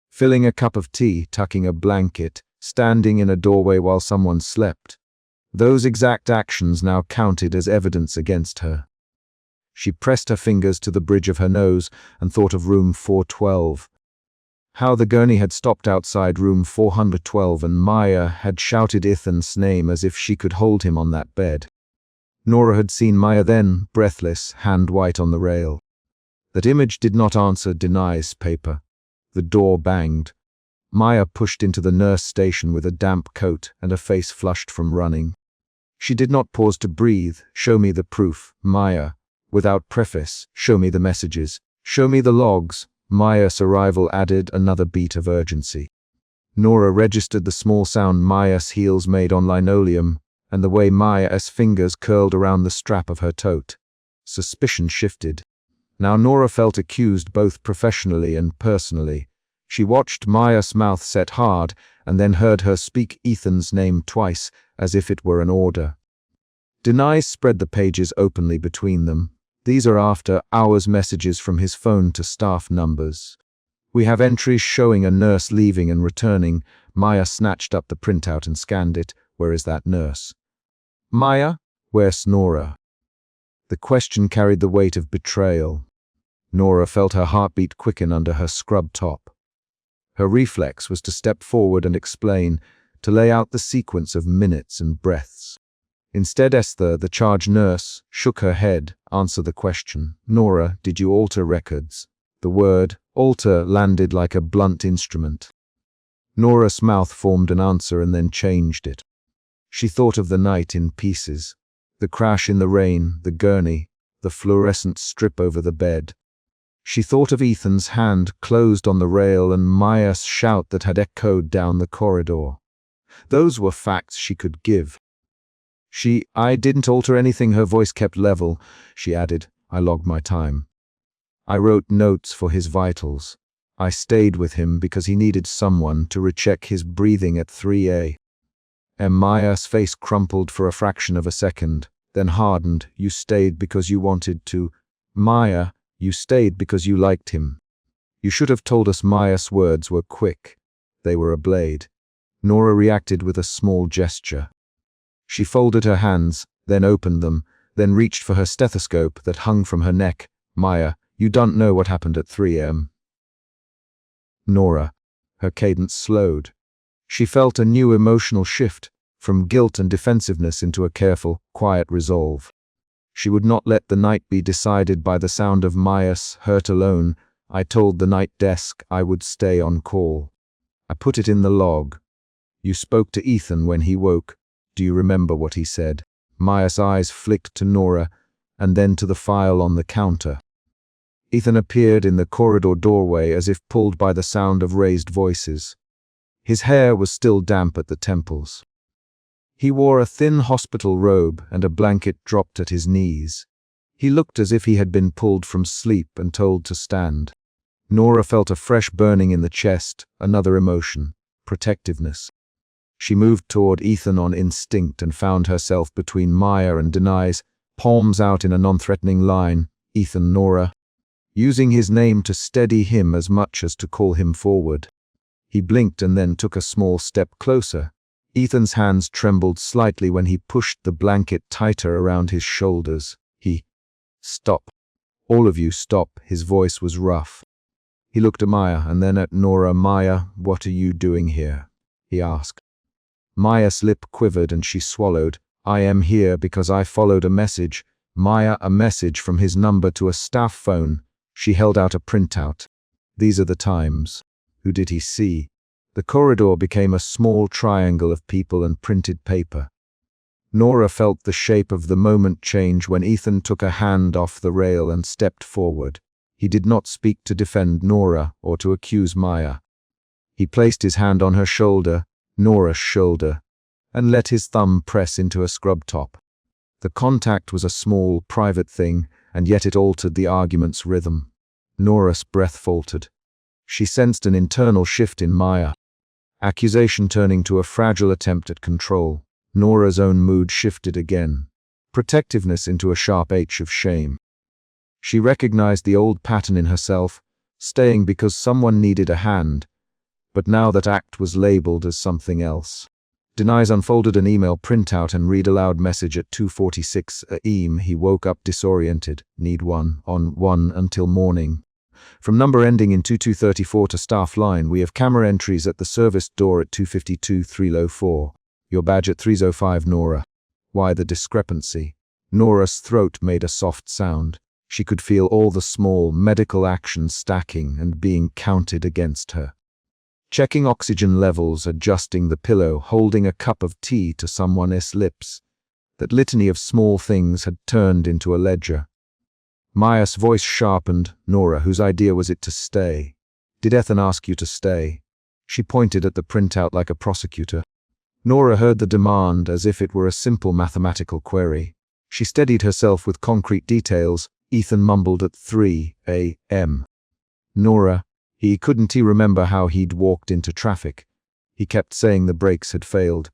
Filling a cup of tea, tucking a blanket, standing in a doorway while someone slept. Those exact actions now counted as evidence against her. She pressed her fingers to the bridge of her nose and thought of room 412. How the gurney had stopped outside room 412 and Maya had shouted Ethan's name as if she could hold him on that bed. Nora had seen Maya then, breathless, hand white on the rail. That image did not answer Denise's paper. The door banged. Maya pushed into the nurse station with a damp coat and a face flushed from running. She did not pause to breathe. Show me the proof, Maya. Without preface, show me the messages. Show me the logs. Maya's arrival added another beat of urgency. Nora registered the small sound Maya's heels made on linoleum and the way Maya's fingers curled around the strap of her tote. Suspicion shifted. Now Nora felt accused both professionally and personally. She watched Maya's mouth set hard and then heard her speak Ethan's name twice as if it were an order. Denise spread the pages openly between them. These are after hours messages from his phone to staff numbers. We have entries showing a nurse leaving and returning. Maya snatched up the printout and scanned it. Where is that nurse? Maya? Where's Nora? The question carried the weight of betrayal. Nora felt her heartbeat quicken under her scrub top. Her reflex was to step forward and explain, to lay out the sequence of minutes and breaths. Instead, Esther, the charge nurse, shook her head, answer the question. Nora, did you alter records? The word, alter, landed like a blunt instrument. Nora's mouth formed an answer and then changed it. She thought of the night in pieces. The crash in the rain, the gurney, the fluorescent strip over the bed. She thought of Ethan's hand closed on the rail and Maya's shout that had echoed down the corridor. Those were facts she could give. I didn't alter anything. Her voice kept level. She added, I logged my time. I wrote notes for his vitals. I stayed with him because he needed someone to recheck his breathing at 3 a.m. Maya's face crumpled for a fraction of a second, then hardened. You stayed because you wanted to. Maya, you stayed because you liked him. You should have told us. Maya's words were quick. They were a blade. Nora reacted with a small gesture. She folded her hands, then opened them, then reached for her stethoscope that hung from her neck. Maya, you don't know what happened at 3 a.m. Nora. Her cadence slowed. She felt a new emotional shift, from guilt and defensiveness into a careful, quiet resolve. She would not let the night be decided by the sound of Maya's hurt alone. I told the night desk I would stay on call. I put it in the log. You spoke to Ethan when he woke. Do you remember what he said? Maya's eyes flicked to Nora, and then to the file on the counter. Ethan appeared in the corridor doorway as if pulled by the sound of raised voices. His hair was still damp at the temples. He wore a thin hospital robe and a blanket dropped at his knees. He looked as if he had been pulled from sleep and told to stand. Nora felt a fresh burning in the chest, another emotion, protectiveness. She moved toward Ethan on instinct and found herself between Maya and Denise, palms out in a non-threatening line. Ethan, Nora, using his name to steady him as much as to call him forward. He blinked and then took a small step closer. Ethan's hands trembled slightly when he pushed the blanket tighter around his shoulders. Stop. All of you stop. His voice was rough. He looked at Maya and then at Nora. Maya, what are you doing here? He asked. Maya's lip quivered and she swallowed. I am here because I followed a message. Maya, a message from his number to a staff phone. She held out a printout. These are the times. Who did he see? The corridor became a small triangle of people and printed paper. Nora felt the shape of the moment change when Ethan took a hand off the rail and stepped forward. He did not speak to defend Nora or to accuse Maya. He placed his hand on her shoulder, Nora's shoulder, and let his thumb press into a scrub top. The contact was a small, private thing, and yet it altered the argument's rhythm. Nora's breath faltered. She sensed an internal shift in Maya. Accusation turning to a fragile attempt at control. Nora's own mood shifted again. Protectiveness into a sharp H of shame. She recognized the old pattern in herself, staying because someone needed a hand, but now that act was labeled as something else. Denise unfolded an email printout and read aloud message at 2:46 a.m. He woke up disoriented. Need one, on 1 until morning. From number ending in 2234 to staff line, we have camera entries at the service door at 2:52 304. Your badge at 3:05 Nora. Why the discrepancy? Nora's throat made a soft sound. She could feel all the small medical actions stacking and being counted against her. Checking oxygen levels, adjusting the pillow, holding a cup of tea to someone's lips. That litany of small things had turned into a ledger. Maya's voice sharpened. Nora, whose idea was it to stay? Did Ethan ask you to stay? She pointed at the printout like a prosecutor. Nora heard the demand as if it were a simple mathematical query. She steadied herself with concrete details. Ethan mumbled at 3 a.m. Nora, couldn't he remember how he'd walked into traffic? He kept saying the brakes had failed.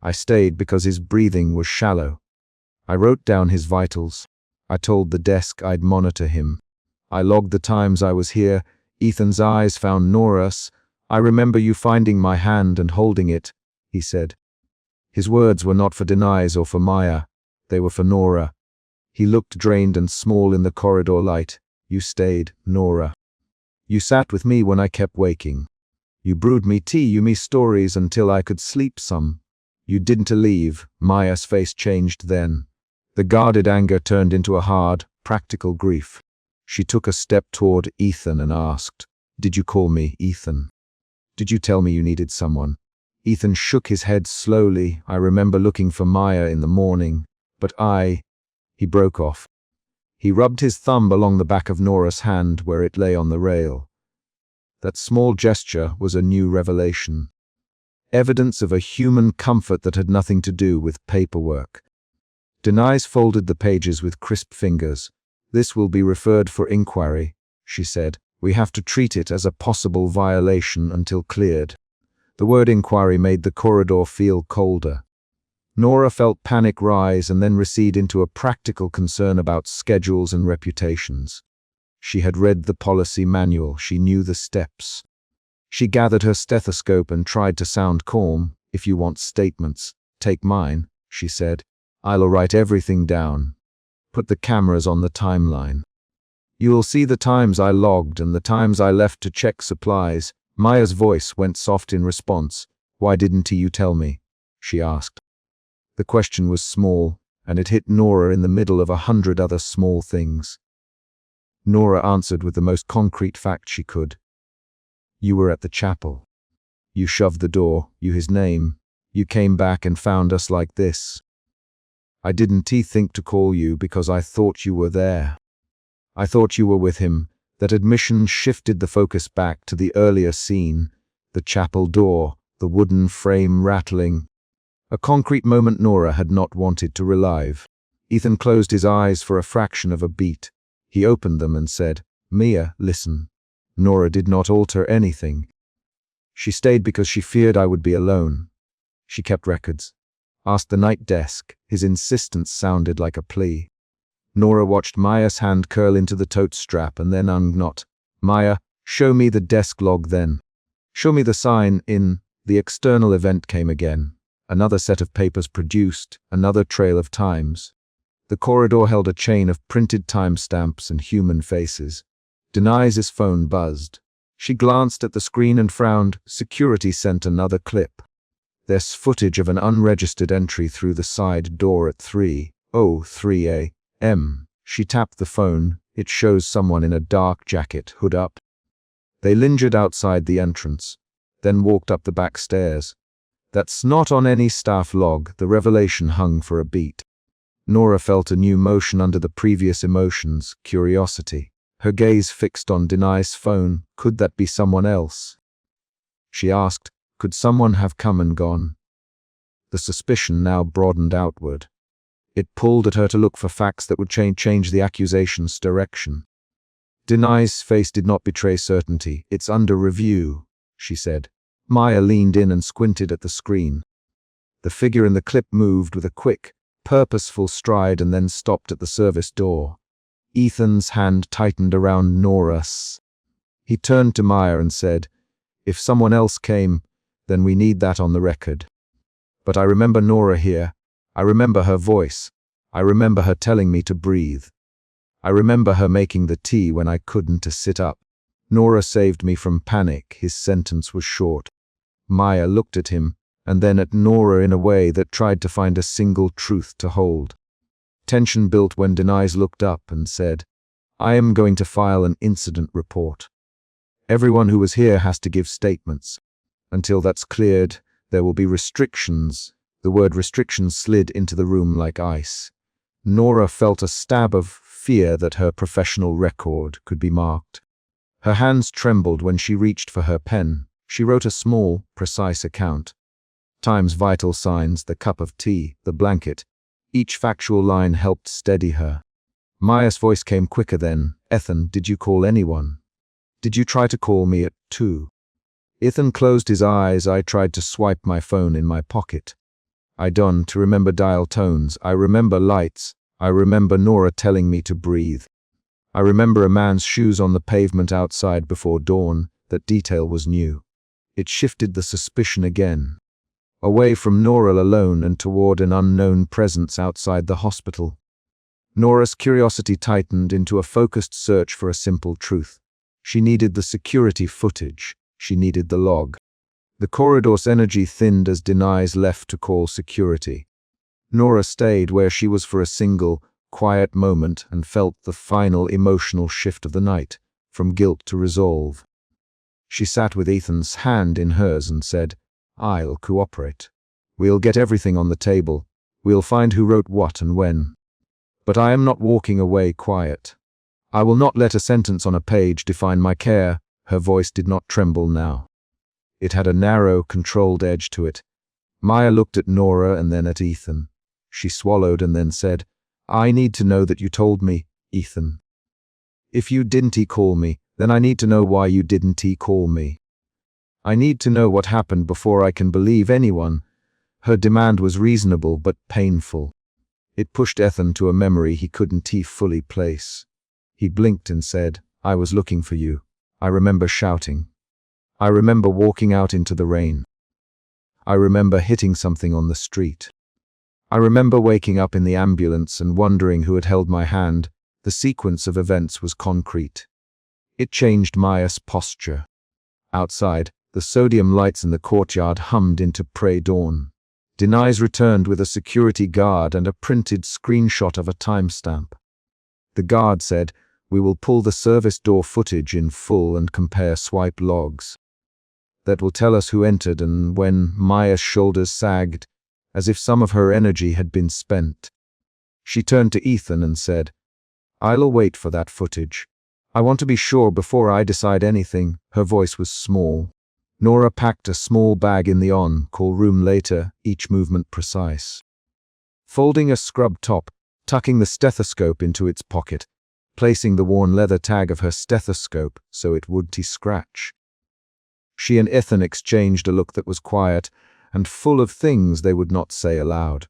I stayed because his breathing was shallow. I wrote down his vitals. I told the desk I'd monitor him. I logged the times I was here. Ethan's eyes found Nora's. I remember you finding my hand and holding it, he said. His words were not for Denise or for Maya. They were for Nora. He looked drained and small in the corridor light. You stayed, Nora. You sat with me when I kept waking. You brewed me tea, you me stories until I could sleep some. You didn't leave. Maya's face changed then. The guarded anger turned into a hard, practical grief. She took a step toward Ethan and asked, Did you call me Ethan? Did you tell me you needed someone? Ethan shook his head slowly. I remember looking for Maya in the morning, but He broke off. He rubbed his thumb along the back of Nora's hand where it lay on the rail. That small gesture was a new revelation. Evidence of a human comfort that had nothing to do with paperwork. Denise folded the pages with crisp fingers. This will be referred for inquiry. she said. We have to treat it as a possible violation until cleared. The word inquiry made the corridor feel colder. Nora felt panic rise and then recede into a practical concern about schedules and reputations. She had read the policy manual. She knew the steps. She gathered her stethoscope and tried to sound calm. If you want statements, take mine, she said. I'll write everything down. Put the cameras on the timeline. You will see the times I logged and the times I left to check supplies. Maya's voice went soft in response. Why didn't you tell me? She asked. The question was small, and it hit Nora in the middle of 100 other small things. Nora answered with the most concrete fact she could. You were at the chapel. You shoved the door, you his name. You came back and found us like this. I didn't think to call you because I thought you were there. I thought you were with him. That admission shifted the focus back to the earlier scene, the chapel door, the wooden frame rattling. A concrete moment Nora had not wanted to relive. Ethan closed his eyes for a fraction of a beat. He opened them and said, Mia, listen. Nora did not alter anything. She stayed because she feared I would be alone. She kept records. Asked the night desk. His insistence sounded like a plea. Nora watched Maya's hand curl into the tote strap and then unknot. Maya, show me the desk log then. Show me the sign in. The external event came again. Another set of papers produced, another trail of times. The corridor held a chain of printed timestamps and human faces. Deniz's phone buzzed. She glanced at the screen and frowned. Security sent another clip. There's footage of an unregistered entry through the side door at 3:03 a.m. She tapped the phone. It shows someone in a dark jacket, hood up. They lingered outside the entrance, then walked up the back stairs. That's not on any staff log. The revelation hung for a beat. Nora felt a new motion under the previous emotions, curiosity. Her gaze fixed on Deniz's phone. Could that be someone else? She asked, could someone have come and gone? The suspicion now broadened outward. It pulled at her to look for facts that would change the accusation's direction. Deniz's face did not betray certainty. It's under review, she said. Maya leaned in and squinted at the screen. The figure in the clip moved with a quick, purposeful stride and then stopped at the service door. Ethan's hand tightened around Nora's. He turned to Maya and said, if someone else came, then we need that on the record. But I remember Nora here. I remember her voice. I remember her telling me to breathe. I remember her making the tea when I couldn't to sit up. Nora saved me from panic. His sentence was short. Maya looked at him, and then at Nora in a way that tried to find a single truth to hold. Tension built when Deniz looked up and said, I am going to file an incident report. Everyone who was here has to give statements. Until that's cleared, there will be restrictions. The word restrictions slid into the room like ice. Nora felt a stab of fear that her professional record could be marked. Her hands trembled when she reached for her pen. She wrote a small, precise account. Time's vital signs, the cup of tea, the blanket. Each factual line helped steady her. Maya's voice came quicker then. Ethan, did you call anyone? Did you try to call me at 2? Ethan closed his eyes. I tried to swipe my phone in my pocket. I don't remember dial tones. I remember lights. I remember Nora telling me to breathe. I remember a man's shoes on the pavement outside before dawn. That detail was new. It shifted the suspicion again. Away from Nora alone and toward an unknown presence outside the hospital. Nora's curiosity tightened into a focused search for a simple truth. She needed the security footage. She needed the log. The corridor's energy thinned as Deniz left to call security. Nora stayed where she was for a single, quiet moment and felt the final emotional shift of the night, from guilt to resolve. She sat with Ethan's hand in hers and said, I'll cooperate. We'll get everything on the table. We'll find who wrote what and when. But I am not walking away quiet. I will not let a sentence on a page define my care. Her voice did not tremble now. It had a narrow, controlled edge to it. Maya looked at Nora and then at Ethan. She swallowed and then said, I need to know that you told me, Ethan. If you didn't call me, then I need to know why you didn't call me. I need to know what happened before I can believe anyone. Her demand was reasonable but painful. It pushed Ethan to a memory he couldn't fully place. He blinked and said, I was looking for you. I remember shouting. I remember walking out into the rain. I remember hitting something on the street. I remember waking up in the ambulance and wondering who had held my hand. The sequence of events was concrete. It changed Maya's posture. Outside, the sodium lights in the courtyard hummed into pre-dawn. Denise returned with a security guard and a printed screenshot of a timestamp. The guard said, we will pull the service door footage in full and compare swipe logs. That will tell us who entered and when. Maya's shoulders sagged, as if some of her energy had been spent. She turned to Ethan and said, I'll wait for that footage. I want to be sure before I decide anything. Her voice was small. Nora packed a small bag in the on-call room later, each movement precise. Folding a scrub top, tucking the stethoscope into its pocket, placing the worn leather tag of her stethoscope so it wouldn't scratch. She and Ethan exchanged a look that was quiet and full of things they would not say aloud.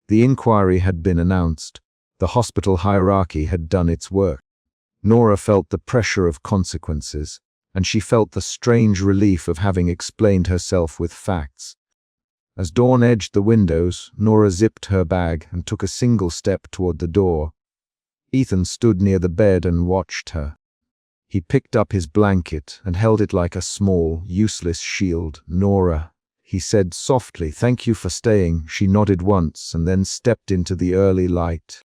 The inquiry had been announced. The hospital hierarchy had done its work. Nora felt the pressure of consequences, and she felt the strange relief of having explained herself with facts. As dawn edged the windows, Nora zipped her bag and took a single step toward the door. Ethan stood near the bed and watched her. He picked up his blanket and held it like a small, useless shield. Nora, he said softly, thank you for staying. She nodded once and then stepped into the early light.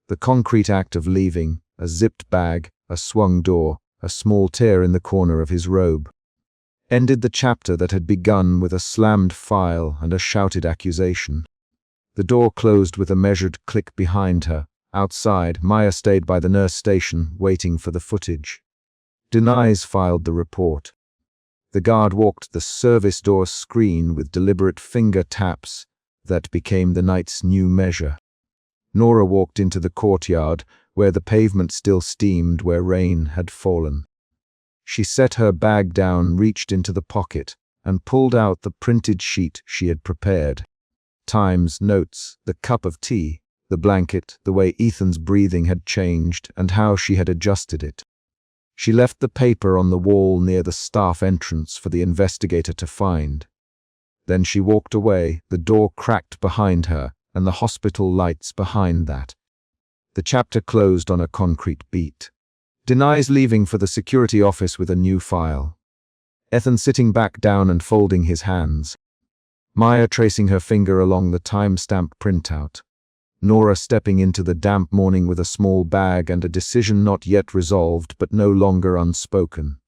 The concrete act of leaving, a zipped bag, a swung door, a small tear in the corner of his robe, ended the chapter that had begun with a slammed file and a shouted accusation. The door closed with a measured click behind her. Outside, Maya stayed by the nurse station, waiting for the footage. Denise filed the report. The guard walked the service door screen with deliberate finger taps that became the night's new measure. Nora walked into the courtyard, where the pavement still steamed where rain had fallen. She set her bag down, reached into the pocket, and pulled out the printed sheet she had prepared. Times, notes, the cup of tea, the blanket, the way Ethan's breathing had changed, and how she had adjusted it. She left the paper on the wall near the staff entrance for the investigator to find. Then she walked away, the door cracked behind her, and the hospital lights behind that. The chapter closed on a concrete beat. Denise leaving for the security office with a new file. Ethan sitting back down and folding his hands. Maya tracing her finger along the timestamp printout. Nora stepping into the damp morning with a small bag and a decision not yet resolved but no longer unspoken.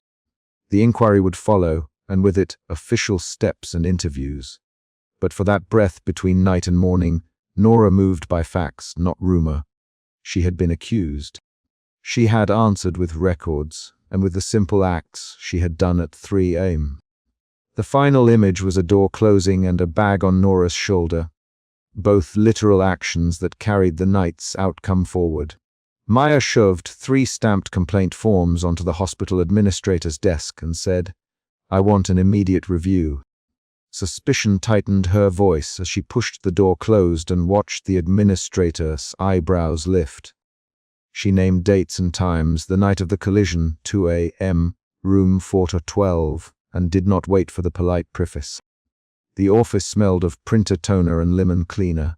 The inquiry would follow, and with it, official steps and interviews. But for that breath between night and morning, Nora moved by facts, not rumor. She had been accused. She had answered with records, and with the simple acts she had done at 3 a.m. The final image was a door closing and a bag on Nora's shoulder, both literal actions that carried the night's outcome forward. Maya shoved 3 stamped complaint forms onto the hospital administrator's desk and said, I want an immediate review. Suspicion tightened her voice as she pushed the door closed and watched the administrator's eyebrows lift. She named dates and times, the night of the collision, 2 a.m., room 412, and did not wait for the polite preface. The office smelled of printer toner and lemon cleaner.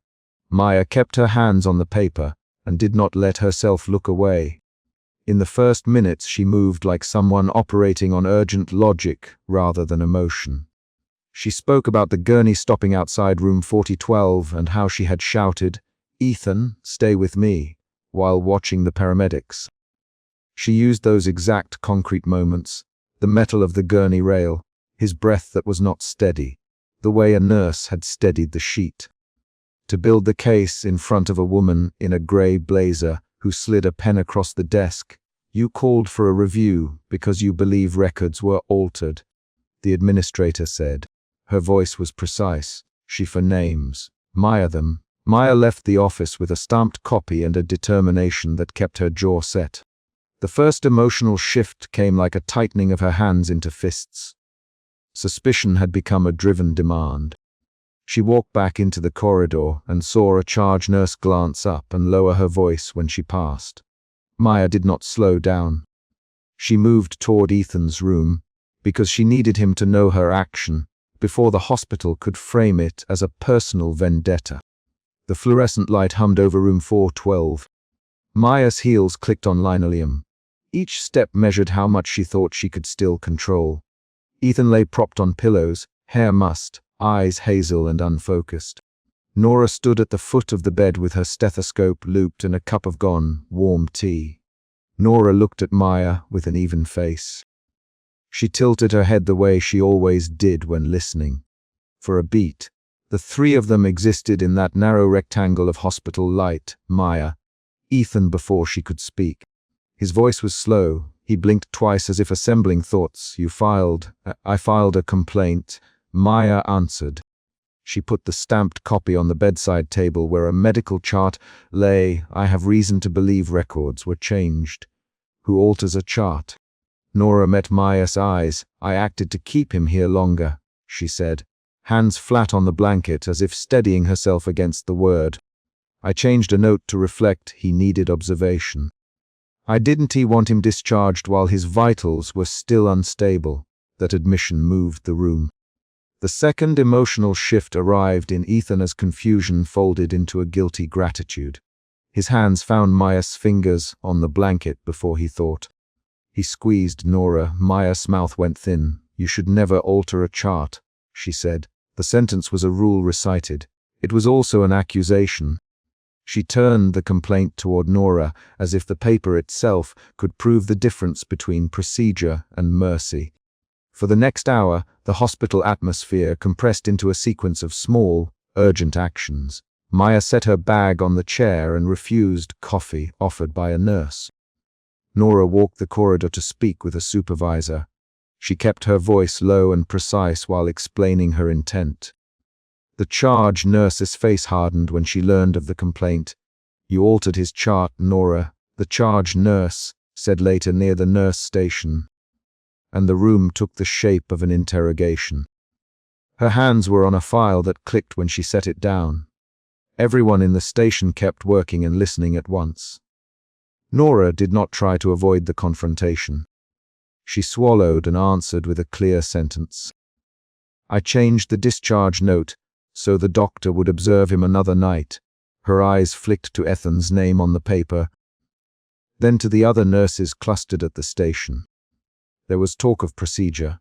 Maya kept her hands on the paper and did not let herself look away. In the first minutes she moved like someone operating on urgent logic rather than emotion. She spoke about the gurney stopping outside room 4012 and how she had shouted, Ethan, stay with me, while watching the paramedics. She used those exact concrete moments, the metal of the gurney rail, his breath that was not steady, the way a nurse had steadied the sheet. To build the case in front of a woman in a grey blazer who slid a pen across the desk, you called for a review because you believe records were altered, the administrator said. Her voice was precise. She for names. Maya them. Maya left the office with a stamped copy and a determination that kept her jaw set. The first emotional shift came like a tightening of her hands into fists. Suspicion had become a driven demand. She walked back into the corridor and saw a charge nurse glance up and lower her voice when she passed. Maya did not slow down. She moved toward Ethan's room because she needed him to know her action before the hospital could frame it as a personal vendetta. The fluorescent light hummed over room 412. Maya's heels clicked on linoleum. Each step measured how much she thought she could still control. Ethan lay propped on pillows, hair mussed, eyes hazel and unfocused. Nora stood at the foot of the bed with her stethoscope looped and a cup of gone, warm tea. Nora looked at Maya with an even face. She tilted her head the way she always did when listening. For a beat, the three of them existed in that narrow rectangle of hospital light, Maya, Ethan before she could speak. His voice was slow. He blinked twice as if assembling thoughts. I filed a complaint. Maya answered. She put the stamped copy on the bedside table where a medical chart lay. I have reason to believe records were changed. Who alters a chart? Nora met Maya's eyes. I acted to keep him here longer, she said, hands flat on the blanket as if steadying herself against the word. I changed a note to reflect he needed observation. I didn't want him discharged while his vitals were still unstable. That admission moved the room. The second emotional shift arrived in Ethan as confusion folded into a guilty gratitude. His hands found Maya's fingers on the blanket before he thought. He squeezed Nora. Maya's mouth went thin. You should never alter a chart, she said. The sentence was a rule recited. It was also an accusation. She turned the complaint toward Nora as if the paper itself could prove the difference between procedure and mercy. For the next hour, the hospital atmosphere compressed into a sequence of small, urgent actions. Maya set her bag on the chair and refused coffee offered by a nurse. Nora walked the corridor to speak with a supervisor. She kept her voice low and precise while explaining her intent. The charge nurse's face hardened when she learned of the complaint. You altered his chart, Nora, the charge nurse said later near the nurse station. And the room took the shape of an interrogation. Her hands were on a file that clicked when she set it down. Everyone in the station kept working and listening at once. Nora did not try to avoid the confrontation. She swallowed and answered with a clear sentence. I changed the discharge note so the doctor would observe him another night. Her eyes flicked to Ethan's name on the paper, then to the other nurses clustered at the station. There was talk of procedure.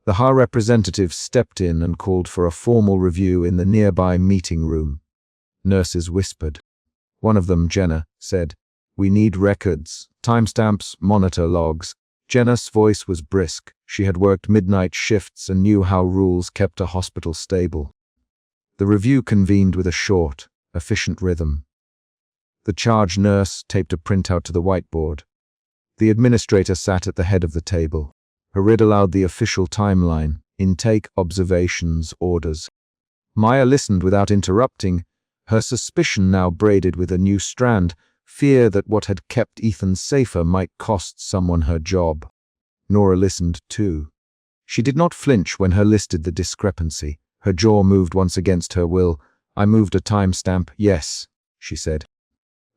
The High Representative stepped in and called for a formal review in the nearby meeting room. Nurses whispered. One of them, Jenna, said, We need records, timestamps, monitor logs. Jenna's voice was brisk. She had worked midnight shifts and knew how rules kept a hospital stable. The review convened with a short, efficient rhythm. The charge nurse taped a printout to the whiteboard. The administrator sat at the head of the table. Her read aloud the official timeline, intake, observations, orders. Maya listened without interrupting, her suspicion now braided with a new strand, fear that what had kept Ethan safer might cost someone her job. Nora listened too. She did not flinch when her listed the discrepancy. Her jaw moved once against her will. I moved a timestamp, yes, she said.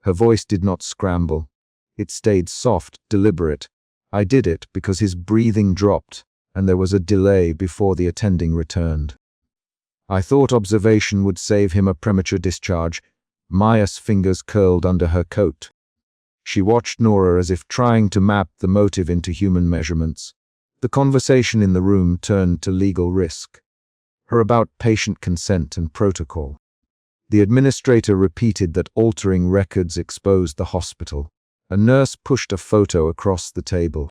Her voice did not scramble. It stayed soft, deliberate. I did it because his breathing dropped, and there was a delay before the attending returned. I thought observation would save him a premature discharge. Maya's fingers curled under her coat. She watched Nora as if trying to map the motive into human measurements. The conversation in the room turned to legal risk. Her about patient consent and protocol. The administrator repeated that altering records exposed the hospital. A nurse pushed a photo across the table.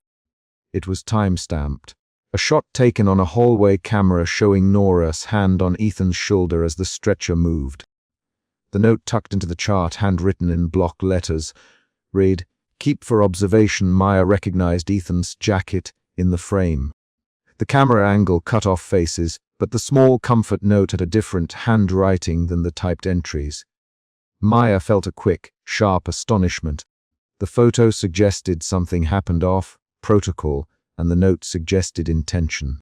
It was time-stamped. A shot taken on a hallway camera showing Nora's hand on Ethan's shoulder as the stretcher moved. The note tucked into the chart, handwritten in block letters, read, Keep for observation. Maya recognized Ethan's jacket in the frame. The camera angle cut off faces, but the small comfort note had a different handwriting than the typed entries. Maya felt a quick, sharp astonishment. The photo suggested something happened off protocol, and the note suggested intention.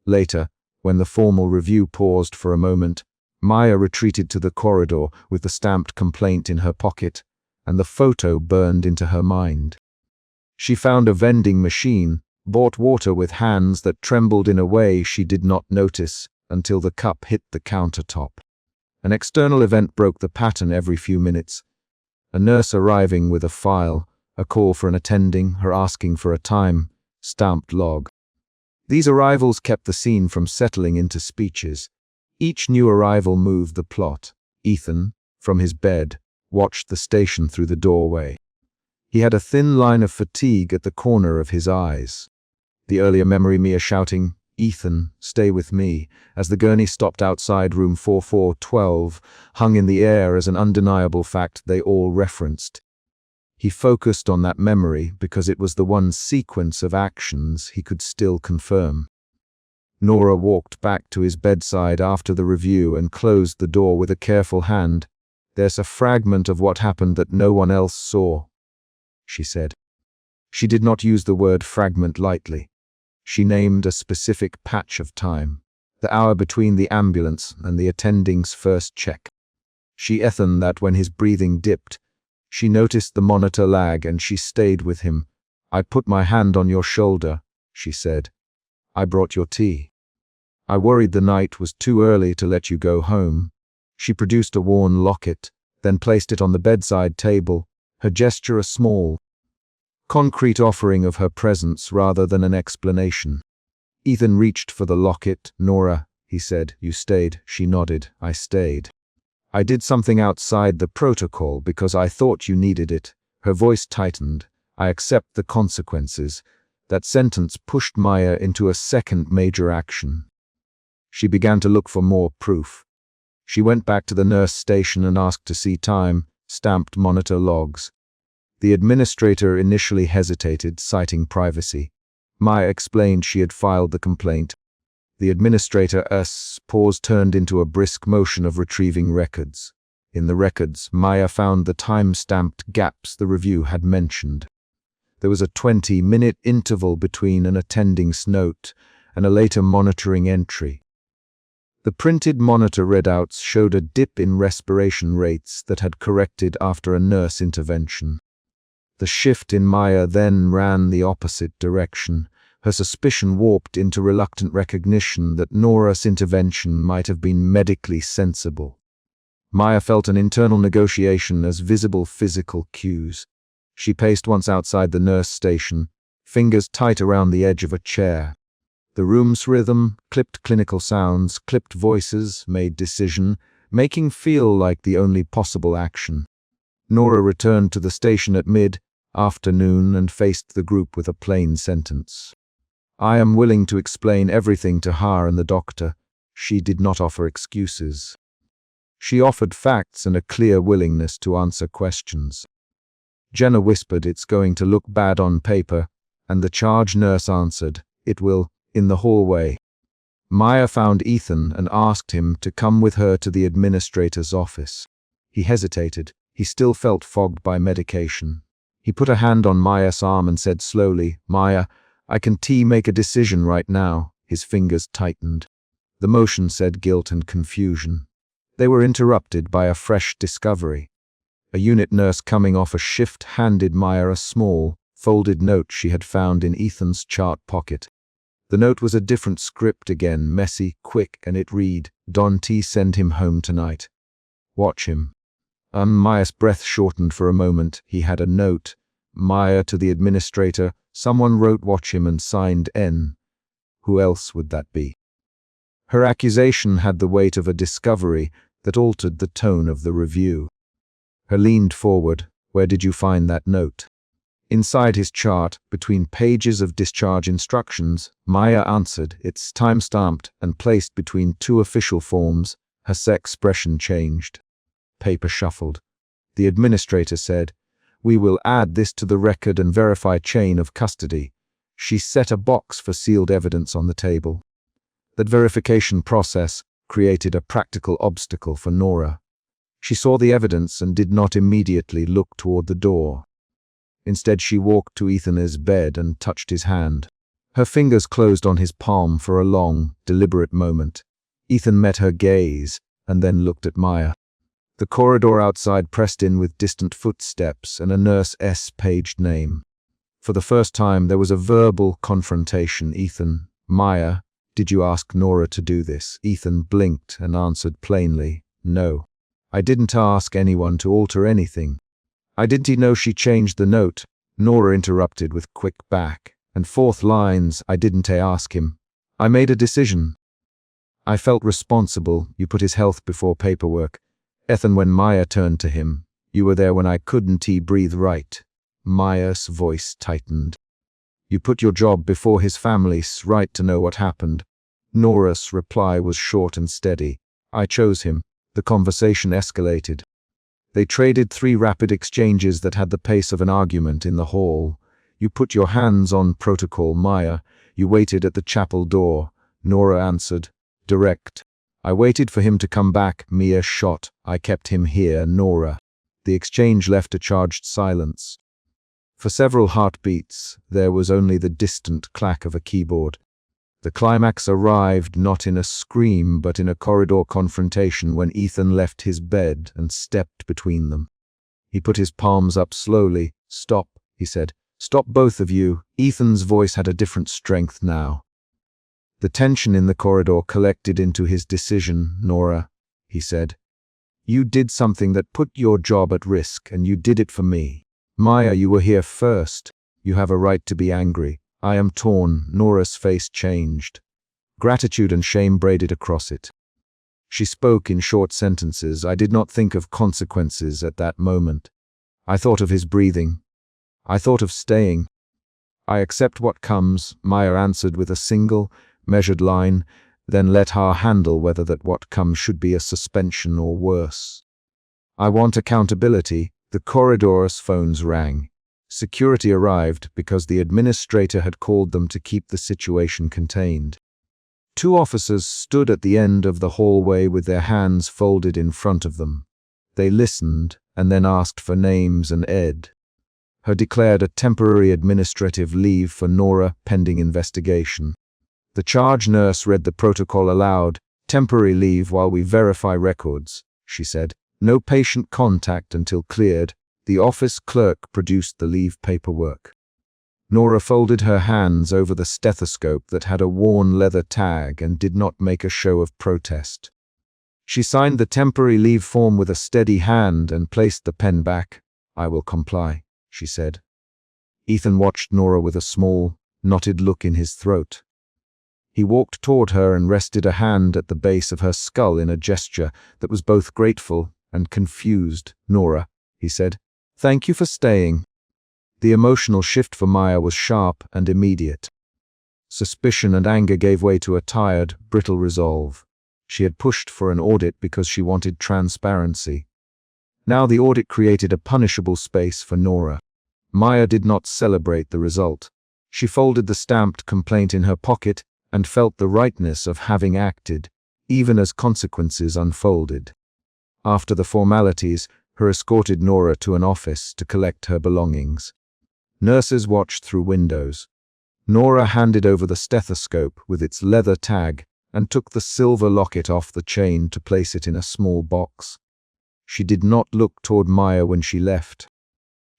Later, when the formal review paused for a moment, Maya retreated to the corridor with the stamped complaint in her pocket, and the photo burned into her mind. She found a vending machine, bought water with hands that trembled in a way she did not notice until the cup hit the countertop. An external event broke the pattern every few minutes. A nurse arriving with a file, a call for an attending, her asking for a time, stamped log. These arrivals kept the scene from settling into speeches. Each new arrival moved the plot. Ethan, from his bed, watched the station through the doorway. He had a thin line of fatigue at the corner of his eyes. The earlier memory, Mia shouting, "Ethan, stay with me," as the gurney stopped outside room 4412, hung in the air as an undeniable fact they all referenced. He focused on that memory because it was the one sequence of actions he could still confirm. Nora walked back to his bedside after the review and closed the door with a careful hand. "There's a fragment of what happened that no one else saw," she said. She did not use the word fragment lightly. She named a specific patch of time, the hour between the ambulance and the attending's first check. She ethaned that when his breathing dipped, she noticed the monitor lag and she stayed with him. "I put my hand on your shoulder," she said. "I brought your tea. I worried the night was too early to let you go home." She produced a worn locket, then placed it on the bedside table, her gesture a small, concrete offering of her presence rather than an explanation. Ethan reached for the locket. "Nora," he said, "you stayed." She nodded. "I stayed. I did something outside the protocol because I thought you needed it." Her voice tightened. "I accept the consequences." That sentence pushed Maya into a second major action. She began to look for more proof. She went back to the nurse station and asked to see time, stamped monitor logs. The administrator initially hesitated, citing privacy. Maya explained she had filed the complaint. The administrator's pause turned into a brisk motion of retrieving records. In the records, Maya found the time-stamped gaps the review had mentioned. There was a 20-minute interval between an attending's note and a later monitoring entry. The printed monitor readouts showed a dip in respiration rates that had corrected after a nurse intervention. The shift in Maya then ran the opposite direction. Her suspicion warped into reluctant recognition that Nora's intervention might have been medically sensible. Maya felt an internal negotiation as visible physical cues. She paced once outside the nurse station, fingers tight around the edge of a chair. The room's rhythm, clipped clinical sounds, clipped voices, made decision, making feel like the only possible action. Nora returned to the station at mid-afternoon and faced the group with a plain sentence. "I am willing to explain everything to her and the doctor." She did not offer excuses. She offered facts and a clear willingness to answer questions. Jenna whispered, "It's going to look bad on paper," and the charge nurse answered, "It will," in the hallway. Maya found Ethan and asked him to come with her to the administrator's office. He hesitated. He still felt fogged by medication. He put a hand on Maya's arm and said slowly, "Maya, I can make a decision right now." His fingers tightened. The motion said guilt and confusion. They were interrupted by a fresh discovery. A unit nurse coming off a shift handed Maya a small, folded note she had found in Ethan's chart pocket. The note was a different script again, messy, quick, and it read, "Don T send him home tonight. Watch him." Maya's breath shortened for a moment. He had a note. Maya to the administrator. Someone wrote "watch him" and signed N. Who else would that be? Her accusation had the weight of a discovery that altered the tone of the review. Her leaned forward. "Where did you find that note?" Inside his chart, between pages of discharge instructions, Maya answered. "It's time-stamped and placed between two official forms." Her expression changed. Paper shuffled. The administrator said, "We will add this to the record and verify chain of custody." She set a box for sealed evidence on the table. That verification process created a practical obstacle for Nora. She saw the evidence and did not immediately look toward the door. Instead, she walked to Ethan's bed and touched his hand. Her fingers closed on his palm for a long, deliberate moment. Ethan met her gaze and then looked at Maya. The corridor outside pressed in with distant footsteps and a nurse's paged name. For the first time, there was a verbal confrontation. Ethan, Maya, did you ask Nora to do this? Ethan blinked and answered plainly, no. I didn't ask anyone to alter anything. I didn't know she changed the note. Nora interrupted with quick back and forth lines. I didn't ask him. I made a decision. I felt responsible. You put his health before paperwork. Ethan, when Maya turned to him, you were there when I couldn't breathe right. Maya's voice tightened. You put your job before his family's right to know what happened. Nora's reply was short and steady. I chose him. The conversation escalated. They traded 3 rapid exchanges that had the pace of an argument in the hall. You put your hands on protocol, Maya. You waited at the chapel door. Nora answered, direct. I waited for him to come back. Mia shot. I kept him here, Nora. The exchange left a charged silence. For several heartbeats, there was only the distant clack of a keyboard. The climax arrived not in a scream but in a corridor confrontation when Ethan left his bed and stepped between them. He put his palms up slowly. Stop, he said. Stop, both of you. Ethan's voice had a different strength now. The tension in the corridor collected into his decision. Nora, he said. You did something that put your job at risk, and you did it for me. Maya, you were here first. You have a right to be angry. I am torn. Nora's face changed. Gratitude and shame braided across it. She spoke in short sentences. I did not think of consequences at that moment. I thought of his breathing. I thought of staying. I accept what comes, Maya answered with a single, measured line, then let her handle whether that what comes should be a suspension or worse. I want accountability. The corridor's phones rang. Security arrived because the administrator had called them to keep the situation contained. 2 officers stood at the end of the hallway with their hands folded in front of them. They listened and then asked for names and Ed. Her declared a temporary administrative leave for Nora pending investigation. The charge nurse read the protocol aloud. Temporary leave while we verify records, she said. No patient contact until cleared. The office clerk produced the leave paperwork. Nora folded her hands over the stethoscope that had a worn leather tag and did not make a show of protest. She signed the temporary leave form with a steady hand and placed the pen back. I will comply, she said. Ethan watched Nora with a small, knotted look in his throat. He walked toward her and rested a hand at the base of her skull in a gesture that was both grateful and confused. Nora, he said, thank you for staying. The emotional shift for Maya was sharp and immediate. Suspicion and anger gave way to a tired, brittle resolve. She had pushed for an audit because she wanted transparency. Now the audit created a punishable space for Nora. Maya did not celebrate the result. She folded the stamped complaint in her pocket and felt the rightness of having acted, even as consequences unfolded. After the formalities, her escorted Nora to an office to collect her belongings. Nurses watched through windows. Nora handed over the stethoscope with its leather tag and took the silver locket off the chain to place it in a small box. She did not look toward Maya when she left.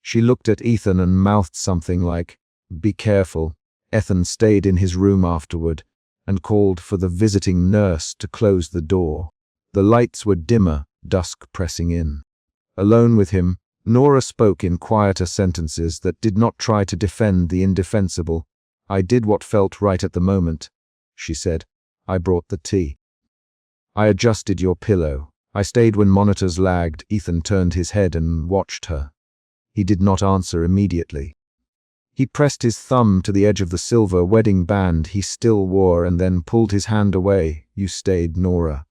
She looked at Ethan and mouthed something like, "Be careful." Ethan stayed in his room afterward and called for the visiting nurse to close the door. The lights were dimmer, dusk pressing in. Alone with him, Nora spoke in quieter sentences that did not try to defend the indefensible. "I did what felt right at the moment," she said. "I brought the tea. I adjusted your pillow. I stayed when monitors lagged." Ethan turned his head and watched her. He did not answer immediately. He pressed his thumb to the edge of the silver wedding band he still wore and then pulled his hand away. "You stayed, Nora.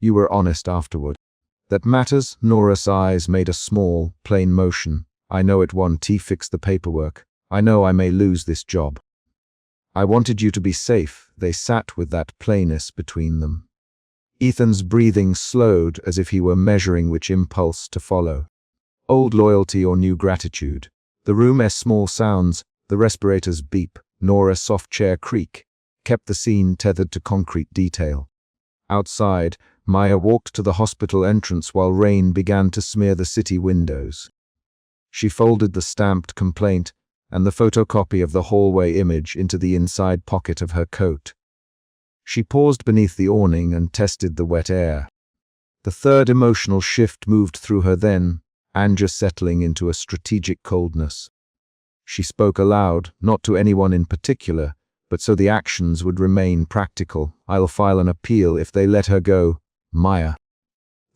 You were honest afterward. That matters." Nora's eyes made a small, plain motion. "I know it won't fix the paperwork. I know I may lose this job. I wanted you to be safe." They sat with that plainness between them. Ethan's breathing slowed as if he were measuring which impulse to follow. Old loyalty or new gratitude. The room's small sounds, the respirator's beep, Nora's soft chair creak, kept the scene tethered to concrete detail. Outside, Maya walked to the hospital entrance while rain began to smear the city windows. She folded the stamped complaint and the photocopy of the hallway image into the inside pocket of her coat. She paused beneath the awning and tested the wet air. The third emotional shift moved through her then, anger settling into a strategic coldness. She spoke aloud, not to anyone in particular, but so the actions would remain practical. "I'll file an appeal if they let her go, Maya."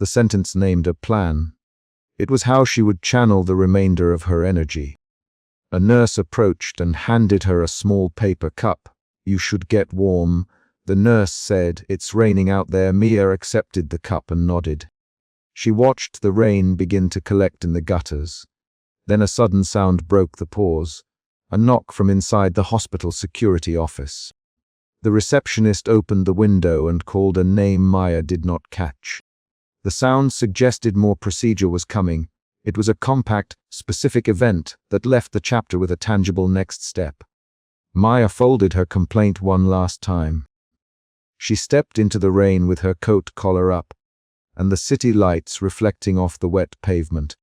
The sentence named a plan. It was how she would channel the remainder of her energy. A nurse approached and handed her a small paper cup. "You should get warm." The nurse said, "It's raining out there." Mia accepted the cup and nodded. She watched the rain begin to collect in the gutters. Then a sudden sound broke the pause. A knock from inside the hospital security office. The receptionist opened the window and called a name Maya did not catch. The sound suggested more procedure was coming. It was a compact, specific event that left the chapter with a tangible next step. Maya folded her complaint one last time. She stepped into the rain with her coat collar up, and the city lights reflecting off the wet pavement.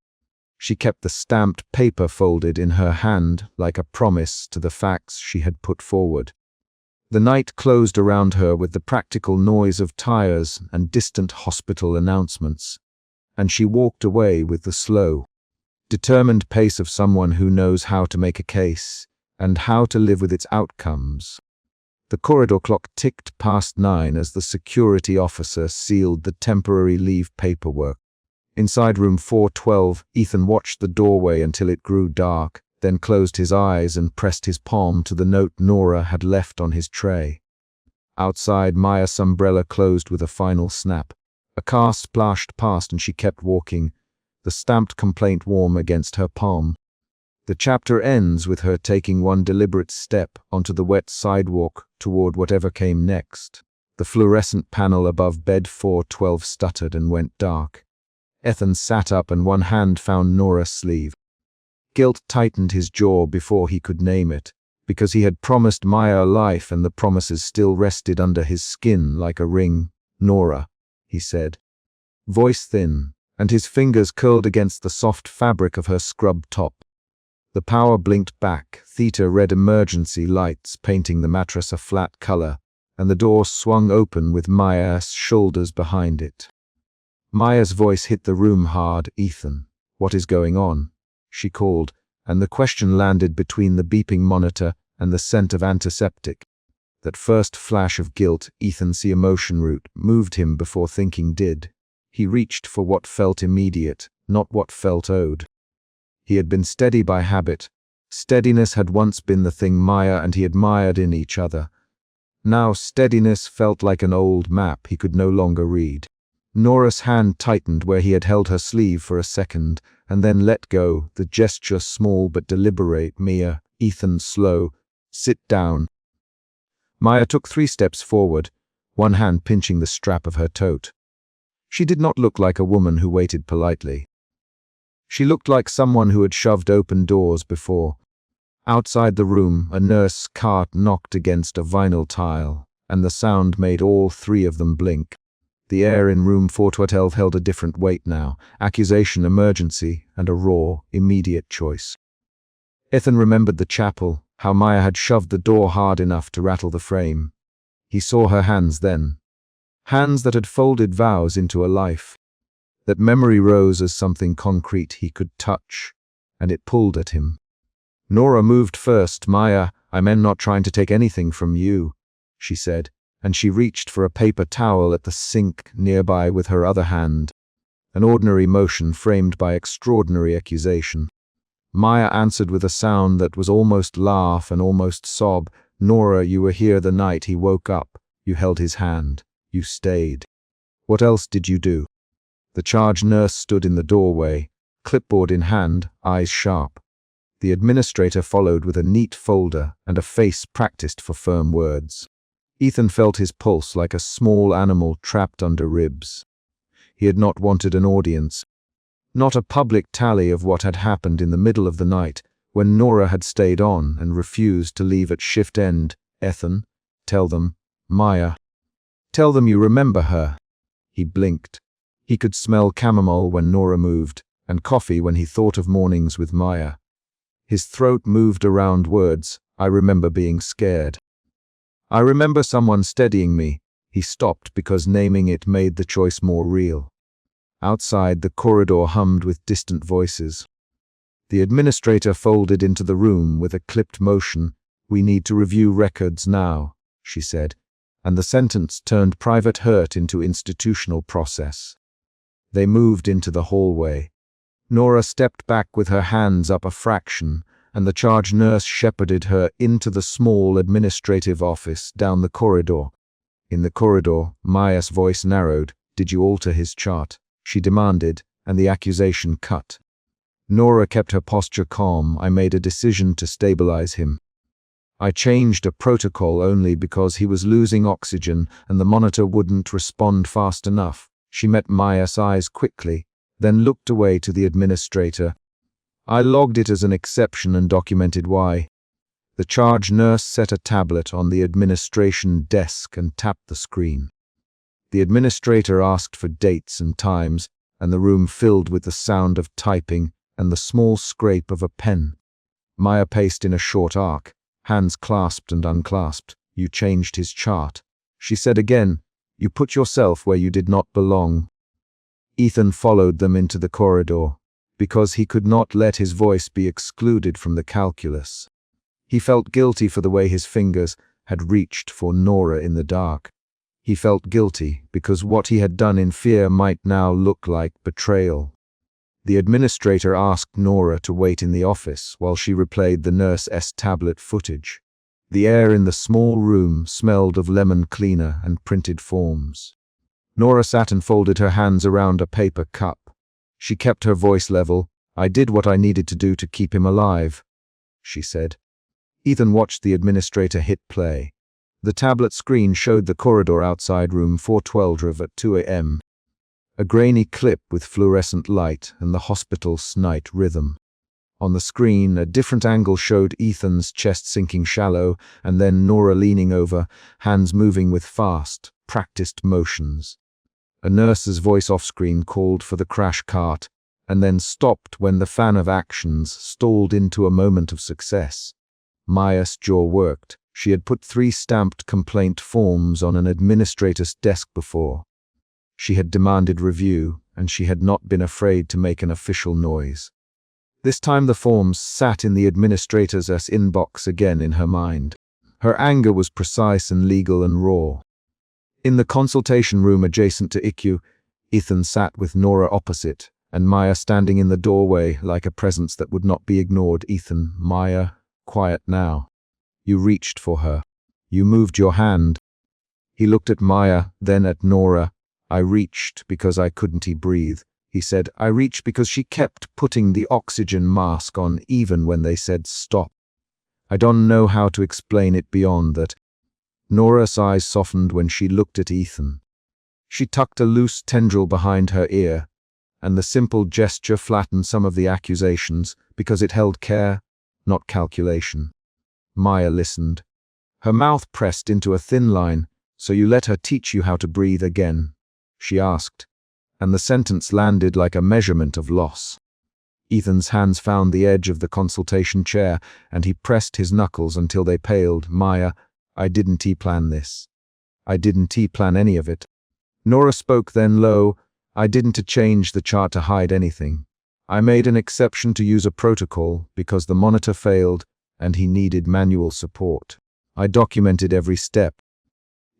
She kept the stamped paper folded in her hand like a promise to the facts she had put forward. The night closed around her with the practical noise of tires and distant hospital announcements, and she walked away with the slow, determined pace of someone who knows how to make a case and how to live with its outcomes. The corridor clock ticked past 9 as the security officer sealed the temporary leave paperwork. Inside room 412, Ethan watched the doorway until it grew dark, then closed his eyes and pressed his palm to the note Nora had left on his tray. Outside, Maya's umbrella closed with a final snap. A car splashed past and she kept walking, the stamped complaint warm against her palm. The chapter ends with her taking one deliberate step onto the wet sidewalk toward whatever came next. The fluorescent panel above bed 412 stuttered and went dark. Ethan sat up and one hand found Nora's sleeve. Guilt tightened his jaw before he could name it, because he had promised Maya a life and the promises still rested under his skin like a ring. "Nora," he said, voice thin, and his fingers curled against the soft fabric of her scrub top. The power blinked back, theta red emergency lights painting the mattress a flat color, and the door swung open with Maya's shoulders behind it. Maya's voice hit the room hard. "Ethan, what is going on?" she called, and the question landed between the beeping monitor and the scent of antiseptic. That first flash of guilt, Ethan's emotion route, moved him before thinking did. He reached for what felt immediate, not what felt owed. He had been steady by habit. Steadiness had once been the thing Maya and he admired in each other. Now steadiness felt like an old map he could no longer read. Nora's hand tightened where he had held her sleeve for a second, and then let go, the gesture small but deliberate. "Mia," Ethan slow, "sit down." Maya took 3 steps forward, one hand pinching the strap of her tote. She did not look like a woman who waited politely. She looked like someone who had shoved open doors before. Outside the room, a nurse cart knocked against a vinyl tile, and the sound made all 3 of them blink. The air in room 412 held a different weight now, accusation, emergency, and a raw, immediate choice. Ethan remembered the chapel, how Maya had shoved the door hard enough to rattle the frame. He saw her hands then. Hands that had folded vows into a life. That memory rose as something concrete he could touch, and it pulled at him. Nora moved first. "Maya, I'm not trying to take anything from you," she said, and she reached for a paper towel at the sink nearby with her other hand. An ordinary motion framed by extraordinary accusation. Maya answered with a sound that was almost laugh and almost sob. "Nora, you were here the night he woke up. You held his hand. You stayed. What else did you do?" The charge nurse stood in the doorway, clipboard in hand, eyes sharp. The administrator followed with a neat folder and a face practiced for firm words. Ethan felt his pulse like a small animal trapped under ribs. He had not wanted an audience. Not a public tally of what had happened in the middle of the night, When Nora had stayed on and refused to leave at shift end, Ethan, tell them, Maya. Tell them you remember her. He blinked. He could smell chamomile when Nora moved, and coffee when he thought of mornings with Maya. His throat moved around words. I remember being scared. I remember someone steadying me. He stopped because naming it made the choice more real. Outside, the corridor hummed with distant voices. The administrator folded into the room with a clipped motion. We need to review records now, she said, and the sentence turned private hurt into institutional process. They moved into the hallway. Nora stepped back with her hands up a fraction, and the charge nurse shepherded her into the small administrative office down the corridor. In the corridor, Maya's voice narrowed. Did you alter his chart? She demanded, and the accusation cut. Nora kept her posture calm. I made a decision to stabilize him. I changed a protocol only because he was losing oxygen and the monitor wouldn't respond fast enough. She met Maya's eyes quickly, then looked away to the administrator. I logged it as an exception and documented why. The charge nurse set a tablet on the administration desk and tapped the screen. The administrator asked for dates and times, and the room filled with the sound of typing and the small scrape of a pen. Maya paced in a short arc, hands clasped and unclasped. You changed his chart. She said again, you put yourself where you did not belong. Ethan followed them into the corridor, because he could not let his voice be excluded from the calculus. He felt guilty for the way his fingers had reached for Nora in the dark. He felt guilty because what he had done in fear might now look like betrayal. The administrator asked Nora to wait in the office while she replayed the nurse's tablet footage. The air in the small room smelled of lemon cleaner and printed forms. Nora sat and folded her hands around a paper cup. She kept her voice level. I did what I needed to do to keep him alive, she said. Ethan watched the administrator hit play. The tablet screen showed the corridor outside room 412 at 2 a.m. A grainy clip with fluorescent light and the hospital's night rhythm. On the screen, a different angle showed Ethan's chest sinking shallow, and then Nora leaning over, hands moving with fast, practiced motions. A nurse's voice off-screen called for the crash cart, and then stopped when the fan of actions stalled into a moment of success. Maya's jaw worked. She had put 3 stamped complaint forms on an administrator's desk before. She had demanded review, and she had not been afraid to make an official noise. This time the forms sat in the administrator's inbox again in her mind. Her anger was precise and legal and raw. In the consultation room adjacent to IQ, Ethan sat with Nora opposite, and Maya standing in the doorway like a presence that would not be ignored. Ethan, Maya, quiet now. You reached for her. You moved your hand. He looked at Maya, then at Nora. I reached because I couldn't breathe. He said, I reached because she kept putting the oxygen mask on even when they said stop. I don't know how to explain it beyond that. Nora's eyes softened when she looked at Ethan. She tucked a loose tendril behind her ear, and the simple gesture flattened some of the accusations because it held care, not calculation. Maya listened. Her mouth pressed into a thin line. So you let her teach you how to breathe again? She asked, and the sentence landed like a measurement of loss. Ethan's hands found the edge of the consultation chair, and he pressed his knuckles until they paled. Maya, I didn't plan this. I didn't plan any of it. Nora spoke then low. I didn't change the chart to hide anything. I made an exception to use a protocol because the monitor failed and he needed manual support. I documented every step.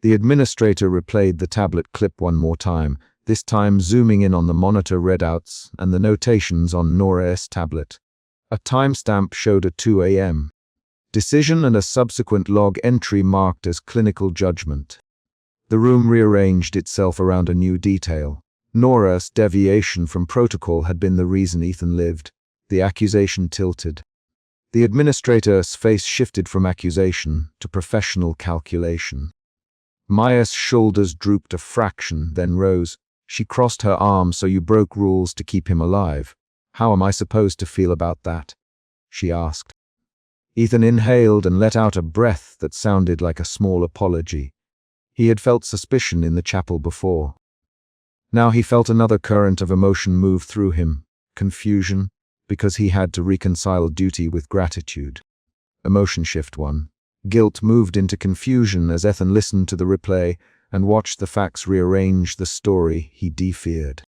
The administrator replayed the tablet clip one more time, this time zooming in on the monitor readouts and the notations on Nora's tablet. A timestamp showed a 2 a.m. decision and a subsequent log entry marked as clinical judgment. The room rearranged itself around a new detail. Nora's deviation from protocol had been the reason Ethan lived. The accusation tilted. The administrator's face shifted from accusation to professional calculation. Maya's shoulders drooped a fraction, then rose. She crossed her arms. So you broke rules to keep him alive. How am I supposed to feel about that? she asked. Ethan inhaled and let out a breath that sounded like a small apology. He had felt suspicion in the chapel before. Now he felt another current of emotion move through him, confusion, because he had to reconcile duty with gratitude. Emotion shift 1. Guilt moved into confusion as Ethan listened to the replay and watched the facts rearrange the story he feared.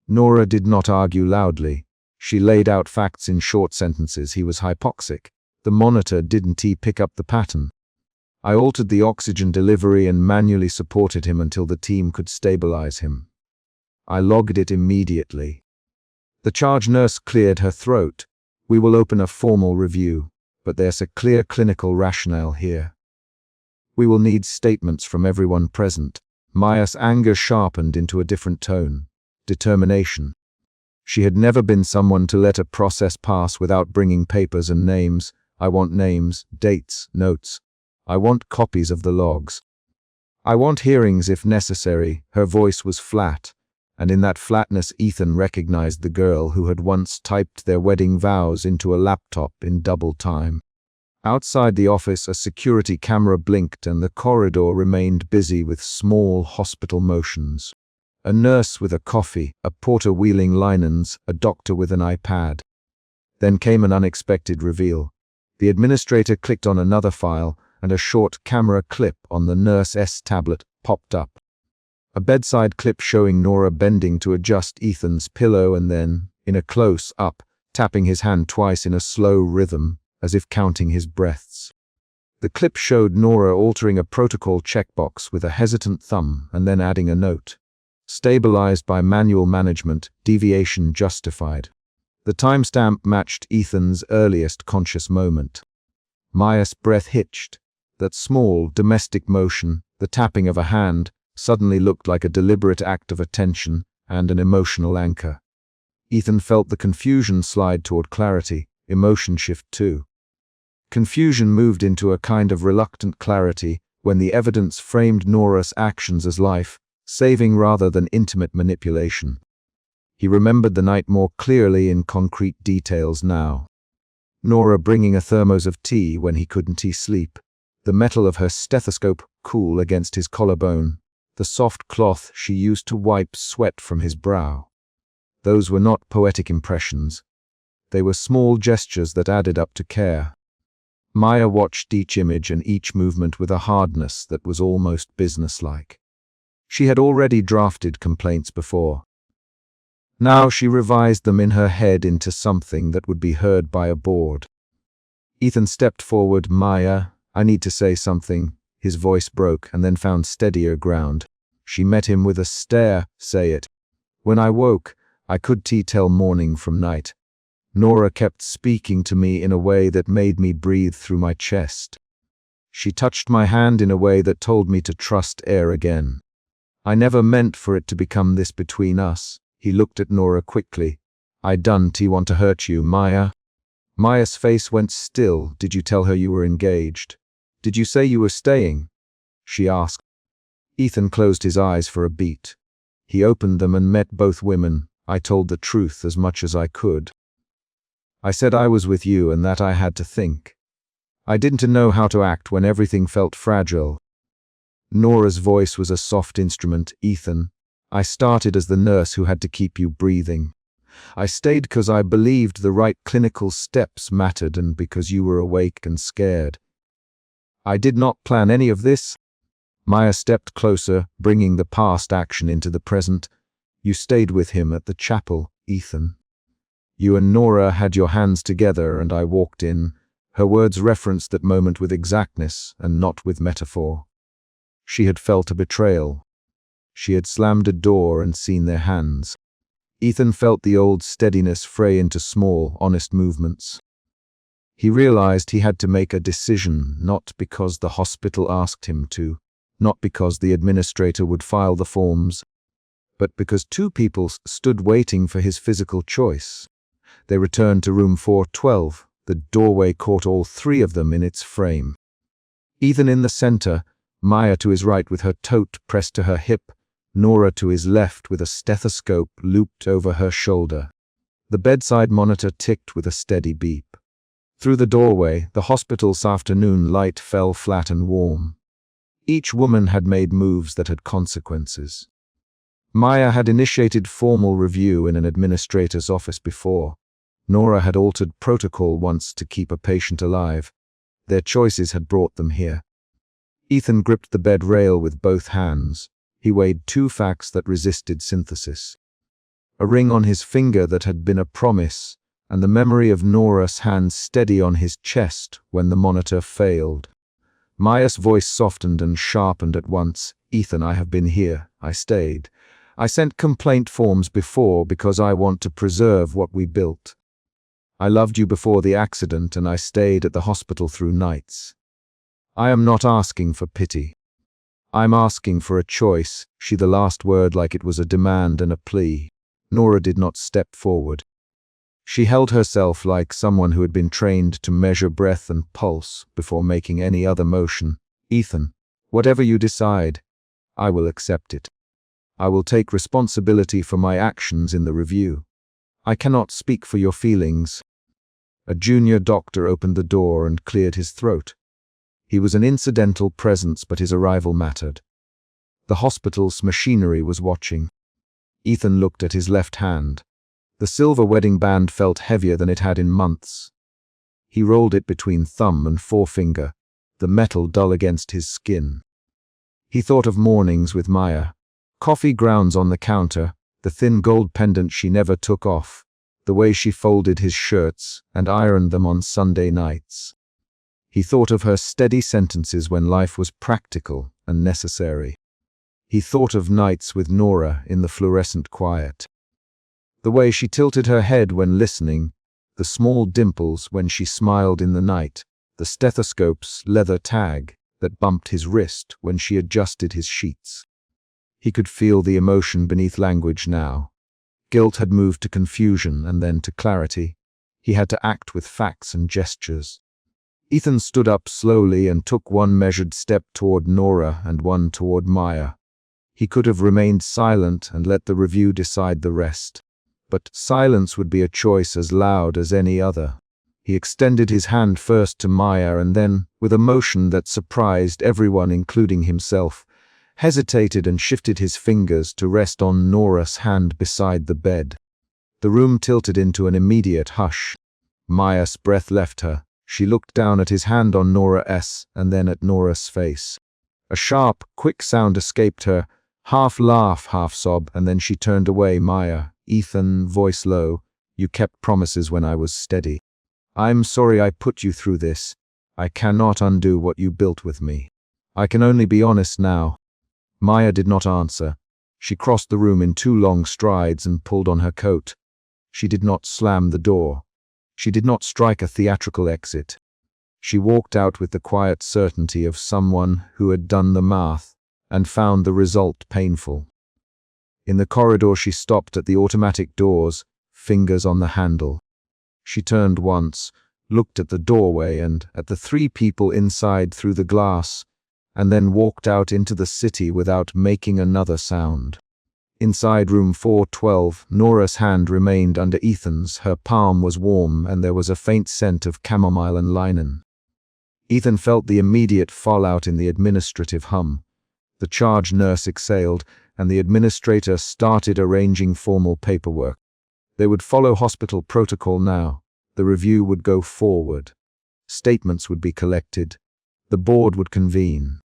Nora did not argue loudly. She laid out facts in short sentences. He was hypoxic. The monitor didn't pick up the pattern. I altered the oxygen delivery and manually supported him until the team could stabilize him. I logged it immediately. The charge nurse cleared her throat. We will open a formal review, but there's a clear clinical rationale here. We will need statements from everyone present. Maya's anger sharpened into a different tone. Determination. She had never been someone to let a process pass without bringing papers and names. I want names, dates, notes. I want copies of the logs. I want hearings if necessary. Her voice was flat, and in that flatness Ethan recognized the girl who had once typed their wedding vows into a laptop in double time. Outside the office, a security camera blinked and the corridor remained busy with small hospital motions. A nurse with a coffee, a porter wheeling linens, a doctor with an iPad. Then came an unexpected reveal. The administrator clicked on another file, and a short camera clip on the nurse's tablet popped up. A bedside clip showing Nora bending to adjust Ethan's pillow and then, in a close-up, tapping his hand twice in a slow rhythm, as if counting his breaths. The clip showed Nora altering a protocol checkbox with a hesitant thumb and then adding a note. Stabilized by manual management, deviation justified. The timestamp matched Ethan's earliest conscious moment. Maya's breath hitched. That small, domestic motion, the tapping of a hand, suddenly looked like a deliberate act of attention and an emotional anchor. Ethan felt the confusion slide toward clarity, emotion shift too. Confusion moved into a kind of reluctant clarity when the evidence framed Nora's actions as life, saving rather than intimate manipulation. He remembered the night more clearly in concrete details now. Nora bringing a thermos of tea when he couldn't sleep, the metal of her stethoscope cool against his collarbone, the soft cloth she used to wipe sweat from his brow. Those were not poetic impressions. They were small gestures that added up to care. Maya watched each image and each movement with a hardness that was almost businesslike. She had already drafted complaints before. Now she revised them in her head into something that would be heard by a board. Ethan stepped forward. Maya, I need to say something. His voice broke and then found steadier ground. She met him with a stare. Say it. When I woke, I could tell morning from night. Nora kept speaking to me in a way that made me breathe through my chest. She touched my hand in a way that told me to trust air again. I never meant for it to become this between us. He looked at Nora quickly. I don't want to hurt you, Maya. Maya's face went still. Did you tell her you were engaged? Did you say you were staying? She asked. Ethan closed his eyes for a beat. He opened them and met both women. I told the truth as much as I could. I said I was with you and that I had to think. I didn't know how to act when everything felt fragile. Nora's voice was a soft instrument. Ethan, I started as the nurse who had to keep you breathing. I stayed because I believed the right clinical steps mattered and because you were awake and scared. I did not plan any of this. Maya stepped closer, bringing the past action into the present. You stayed with him at the chapel, Ethan. You and Nora had your hands together and I walked in. Her words referenced that moment with exactness and not with metaphor. She had felt a betrayal. She had slammed a door and seen their hands. Ethan felt the old steadiness fray into small, honest movements. He realized he had to make a decision, not because the hospital asked him to, not because the administrator would file the forms, but because two people stood waiting for his physical choice. They returned to room 412. The doorway caught all three of them in its frame. Ethan in the center, Maya to his right with her tote pressed to her hip, Nora to his left with a stethoscope looped over her shoulder. The bedside monitor ticked with a steady beep. Through the doorway, the hospital's afternoon light fell flat and warm. Each woman had made moves that had consequences. Maya had initiated formal review in an administrator's office before. Nora had altered protocol once to keep a patient alive. Their choices had brought them here. Ethan gripped the bed rail with both hands. He weighed two facts that resisted synthesis. A ring on his finger that had been a promise, and the memory of Nora's hand steady on his chest when the monitor failed. Maya's voice softened and sharpened at once. "Ethan, I have been here. I stayed. I sent complaint forms before because I want to preserve what we built. I loved you before the accident and I stayed at the hospital through nights. I am not asking for pity. I'm asking for a choice," she the last word like it was a demand and a plea. Nora did not step forward. She held herself like someone who had been trained to measure breath and pulse before making any other motion. "Ethan, whatever you decide, I will accept it. I will take responsibility for my actions in the review. I cannot speak for your feelings." A junior doctor opened the door and cleared his throat. He was an incidental presence, but his arrival mattered. The hospital's machinery was watching. Ethan looked at his left hand. The silver wedding band felt heavier than it had in months. He rolled it between thumb and forefinger, the metal dull against his skin. He thought of mornings with Maya. Coffee grounds on the counter, the thin gold pendant she never took off, the way she folded his shirts and ironed them on Sunday nights. He thought of her steady sentences when life was practical and necessary. He thought of nights with Nora in the fluorescent quiet. The way she tilted her head when listening, the small dimples when she smiled in the night, the stethoscope's leather tag that bumped his wrist when she adjusted his sheets. He could feel the emotion beneath language now. Guilt had moved to confusion and then to clarity. He had to act with facts and gestures. Ethan stood up slowly and took one measured step toward Nora and one toward Maya. He could have remained silent and let the review decide the rest. But silence would be a choice as loud as any other. He extended his hand first to Maya and then, with a motion that surprised everyone including himself, hesitated and shifted his fingers to rest on Nora's hand beside the bed. The room tilted into an immediate hush. Maya's breath left her. She looked down at his hand on Nora's and then at Nora's face. A sharp, quick sound escaped her, half laugh, half sob, and then she turned away. "Maya," Ethan, voice low, "you kept promises when I was steady. I'm sorry I put you through this. I cannot undo what you built with me. I can only be honest now." Maya did not answer. She crossed the room in 2 long strides and pulled on her coat. She did not slam the door. She did not strike a theatrical exit. She walked out with the quiet certainty of someone who had done the math and found the result painful. In the corridor she stopped at the automatic doors, fingers on the handle. She turned once, looked at the doorway and at the 3 people inside through the glass, and then walked out into the city without making another sound. Inside room 412, Nora's hand remained under Ethan's. Her palm was warm and there was a faint scent of chamomile and linen. Ethan felt the immediate fallout in the administrative hum. The charge nurse exhaled, and the administrator started arranging formal paperwork. They would follow hospital protocol now. The review would go forward. Statements would be collected. The board would convene.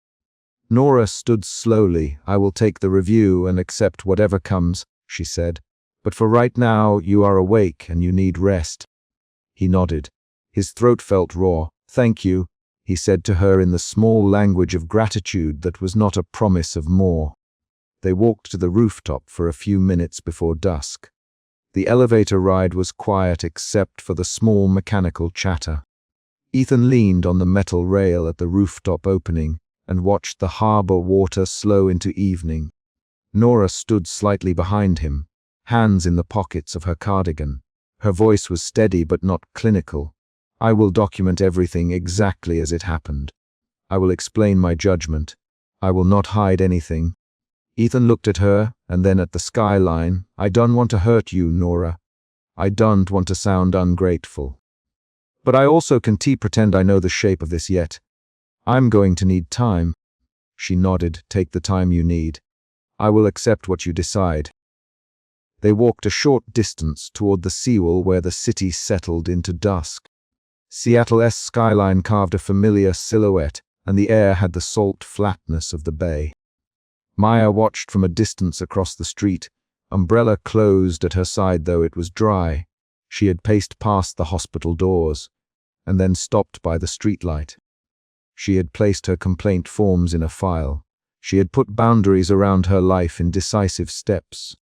Nora stood slowly. "I will take the review and accept whatever comes," she said. "But for right now, you are awake and you need rest." He nodded. His throat felt raw. "Thank you," he said to her in the small language of gratitude that was not a promise of more. They walked to the rooftop for a few minutes before dusk. The elevator ride was quiet except for the small mechanical chatter. Ethan leaned on the metal rail at the rooftop opening and watched the harbor water slow into evening. Nora stood slightly behind him, hands in the pockets of her cardigan. Her voice was steady but not clinical. "I will document everything exactly as it happened. I will explain my judgment. I will not hide anything." Ethan looked at her and then at the skyline. "I don't want to hurt you, Nora. I don't want to sound ungrateful. But I also can't pretend I know the shape of this yet. I'm going to need time. She nodded. Take the time you need. I will accept what you decide. They walked a short distance toward the seawall where the city settled into dusk. Seattle's skyline carved a familiar silhouette, and the air had the salt flatness of the bay. Maya watched from a distance across the street, umbrella closed at her side though it was dry. She had paced past the hospital doors, and then stopped by the streetlight. She had placed her complaint forms in a file. She had put boundaries around her life in decisive steps.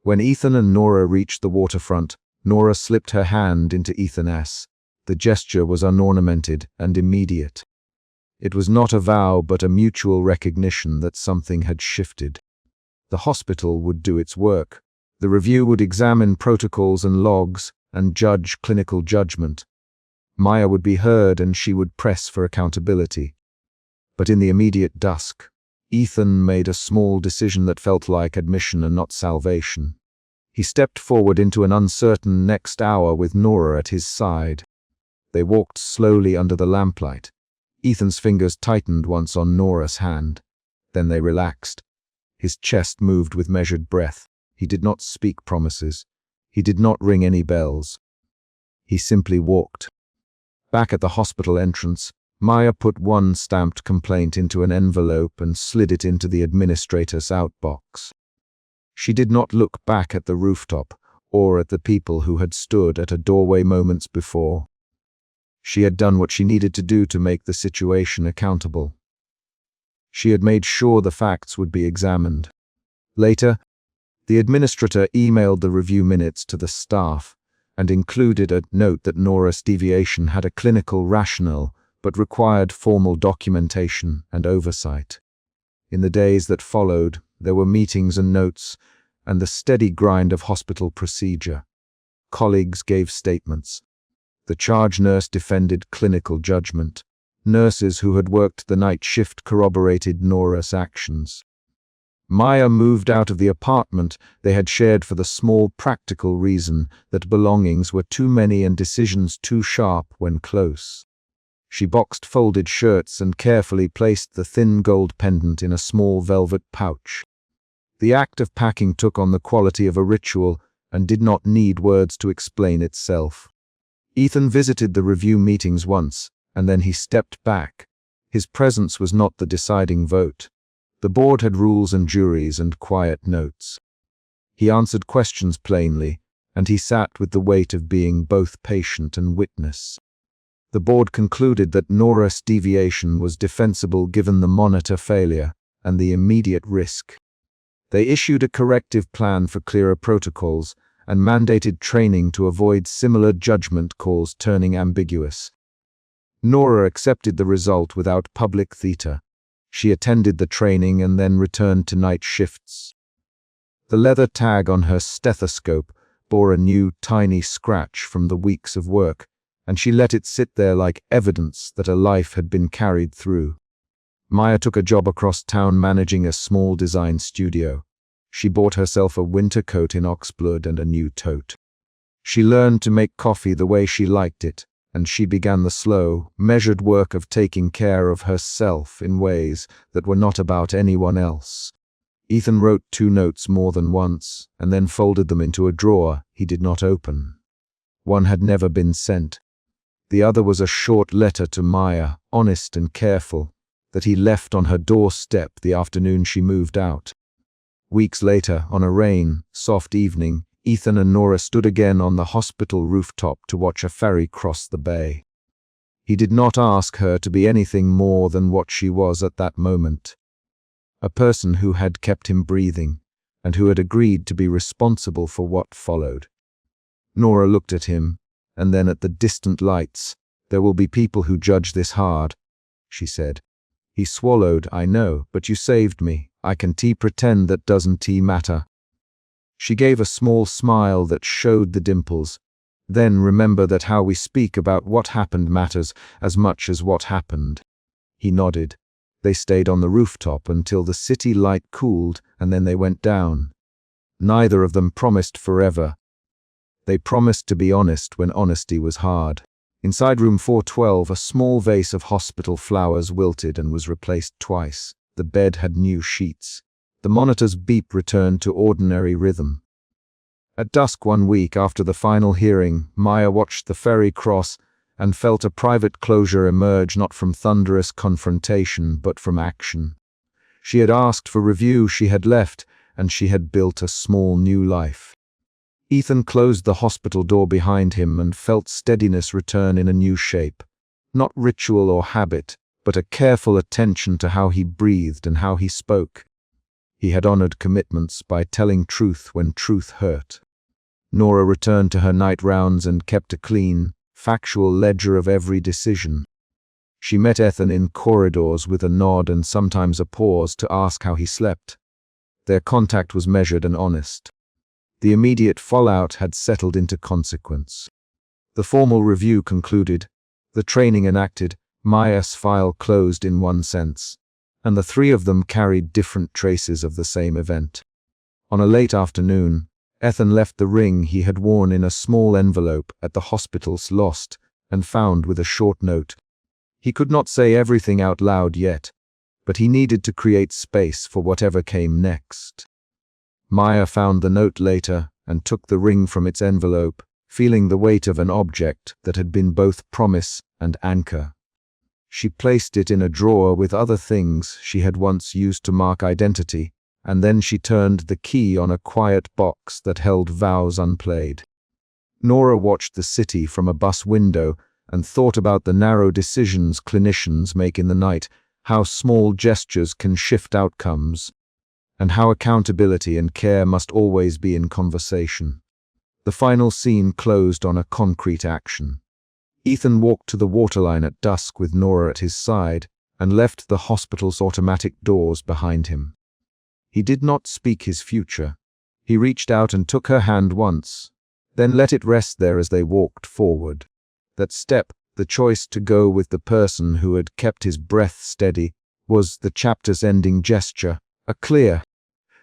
When Ethan and Nora reached the waterfront, Nora slipped her hand into Ethan's. The gesture was unornamented and immediate. It was not a vow but a mutual recognition that something had shifted. The hospital would do its work. The review would examine protocols and logs and judge clinical judgment. Maya would be heard and she would press for accountability. But in the immediate dusk, Ethan made a small decision that felt like admission and not salvation. He stepped forward into an uncertain next hour with Nora at his side. They walked slowly under the lamplight. Ethan's fingers tightened once on Nora's hand. Then they relaxed. His chest moved with measured breath. He did not speak promises. He did not ring any bells. He simply walked. Back at the hospital entrance, Maya put one stamped complaint into an envelope and slid it into the administrator's outbox. She did not look back at the rooftop or at the people who had stood at a doorway moments before. She had done what she needed to do to make the situation accountable. She had made sure the facts would be examined. Later, the administrator emailed the review minutes to the staff and included a note that Nora's deviation had a clinical rationale but required formal documentation and oversight. In the days that followed, there were meetings and notes and the steady grind of hospital procedure. Colleagues gave statements. The charge nurse defended clinical judgment. Nurses who had worked the night shift corroborated Nora's actions. Maya moved out of the apartment they had shared for the small practical reason that belongings were too many and decisions too sharp when close. She boxed folded shirts and carefully placed the thin gold pendant in a small velvet pouch. The act of packing took on the quality of a ritual and did not need words to explain itself. Ethan visited the review meetings once, and then he stepped back. His presence was not the deciding vote. The board had rules and juries and quiet notes. He answered questions plainly, and he sat with the weight of being both patient and witness. The board concluded that Nora's deviation was defensible given the monitor failure and the immediate risk. They issued a corrective plan for clearer protocols and mandated training to avoid similar judgment calls turning ambiguous. Nora accepted the result without public theater. She attended the training and then returned to night shifts. The leather tag on her stethoscope bore a new tiny scratch from the weeks of work, and she let it sit there like evidence that a life had been carried through. Maya took a job across town managing a small design studio. She bought herself a winter coat in oxblood and a new tote. She learned to make coffee the way she liked it, and she began the slow, measured work of taking care of herself in ways that were not about anyone else. Ethan wrote 2 notes more than once, and then folded them into a drawer he did not open. One had never been sent. The other was a short letter to Maya, honest and careful, that he left on her doorstep the afternoon she moved out. Weeks later, on a rain, soft evening, Ethan and Nora stood again on the hospital rooftop to watch a ferry cross the bay. He did not ask her to be anything more than what she was at that moment. A person who had kept him breathing, and who had agreed to be responsible for what followed. Nora looked at him, and then at the distant lights. "There will be people who judge this hard," she said. He swallowed. "I know, but you saved me. I can pretend that doesn't matter." She gave a small smile that showed the dimples. "Then remember that how we speak about what happened matters as much as what happened." He nodded. They stayed on the rooftop until the city light cooled, and then they went down. Neither of them promised forever. They promised to be honest when honesty was hard. Inside room 412, a small vase of hospital flowers wilted and was replaced twice. The bed had new sheets. The monitor's beep returned to ordinary rhythm. At dusk one week after the final hearing, Maya watched the ferry cross and felt a private closure emerge not from thunderous confrontation but from action. She had asked for review, she had left, and she had built a small new life. Ethan closed the hospital door behind him and felt steadiness return in a new shape. Not ritual or habit, but a careful attention to how he breathed and how he spoke. He had honored commitments by telling truth when truth hurt. Nora returned to her night rounds and kept a clean, factual ledger of every decision. She met Ethan in corridors with a nod and sometimes a pause to ask how he slept. Their contact was measured and honest. The immediate fallout had settled into consequence. The formal review concluded, the training enacted, Maya's file closed in one sense, and the three of them carried different traces of the same event. On a late afternoon, Ethan left the ring he had worn in a small envelope at the hospital's lost and found with a short note. He could not say everything out loud yet, but he needed to create space for whatever came next. Maya found the note later and took the ring from its envelope, feeling the weight of an object that had been both promise and anchor. She placed it in a drawer with other things she had once used to mark identity, and then she turned the key on a quiet box that held vows unplayed. Nora watched the city from a bus window and thought about the narrow decisions clinicians make in the night, how small gestures can shift outcomes, and how accountability and care must always be in conversation. The final scene closed on a concrete action. Ethan walked to the waterline at dusk with Nora at his side and left the hospital's automatic doors behind him. He did not speak his future. He reached out and took her hand once, then let it rest there as they walked forward. That step, the choice to go with the person who had kept his breath steady, was the chapter's ending gesture, a clear,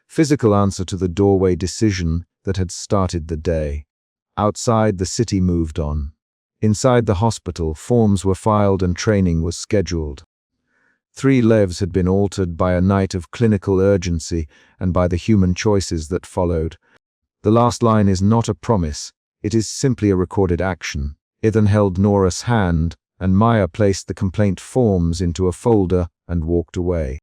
physical answer to the doorway decision that had started the day. Outside, the city moved on. Inside the hospital, forms were filed and training was scheduled. 3 lives had been altered by a night of clinical urgency and by the human choices that followed. The last line is not a promise, it is simply a recorded action. Ethan held Nora's hand, and Maya placed the complaint forms into a folder and walked away.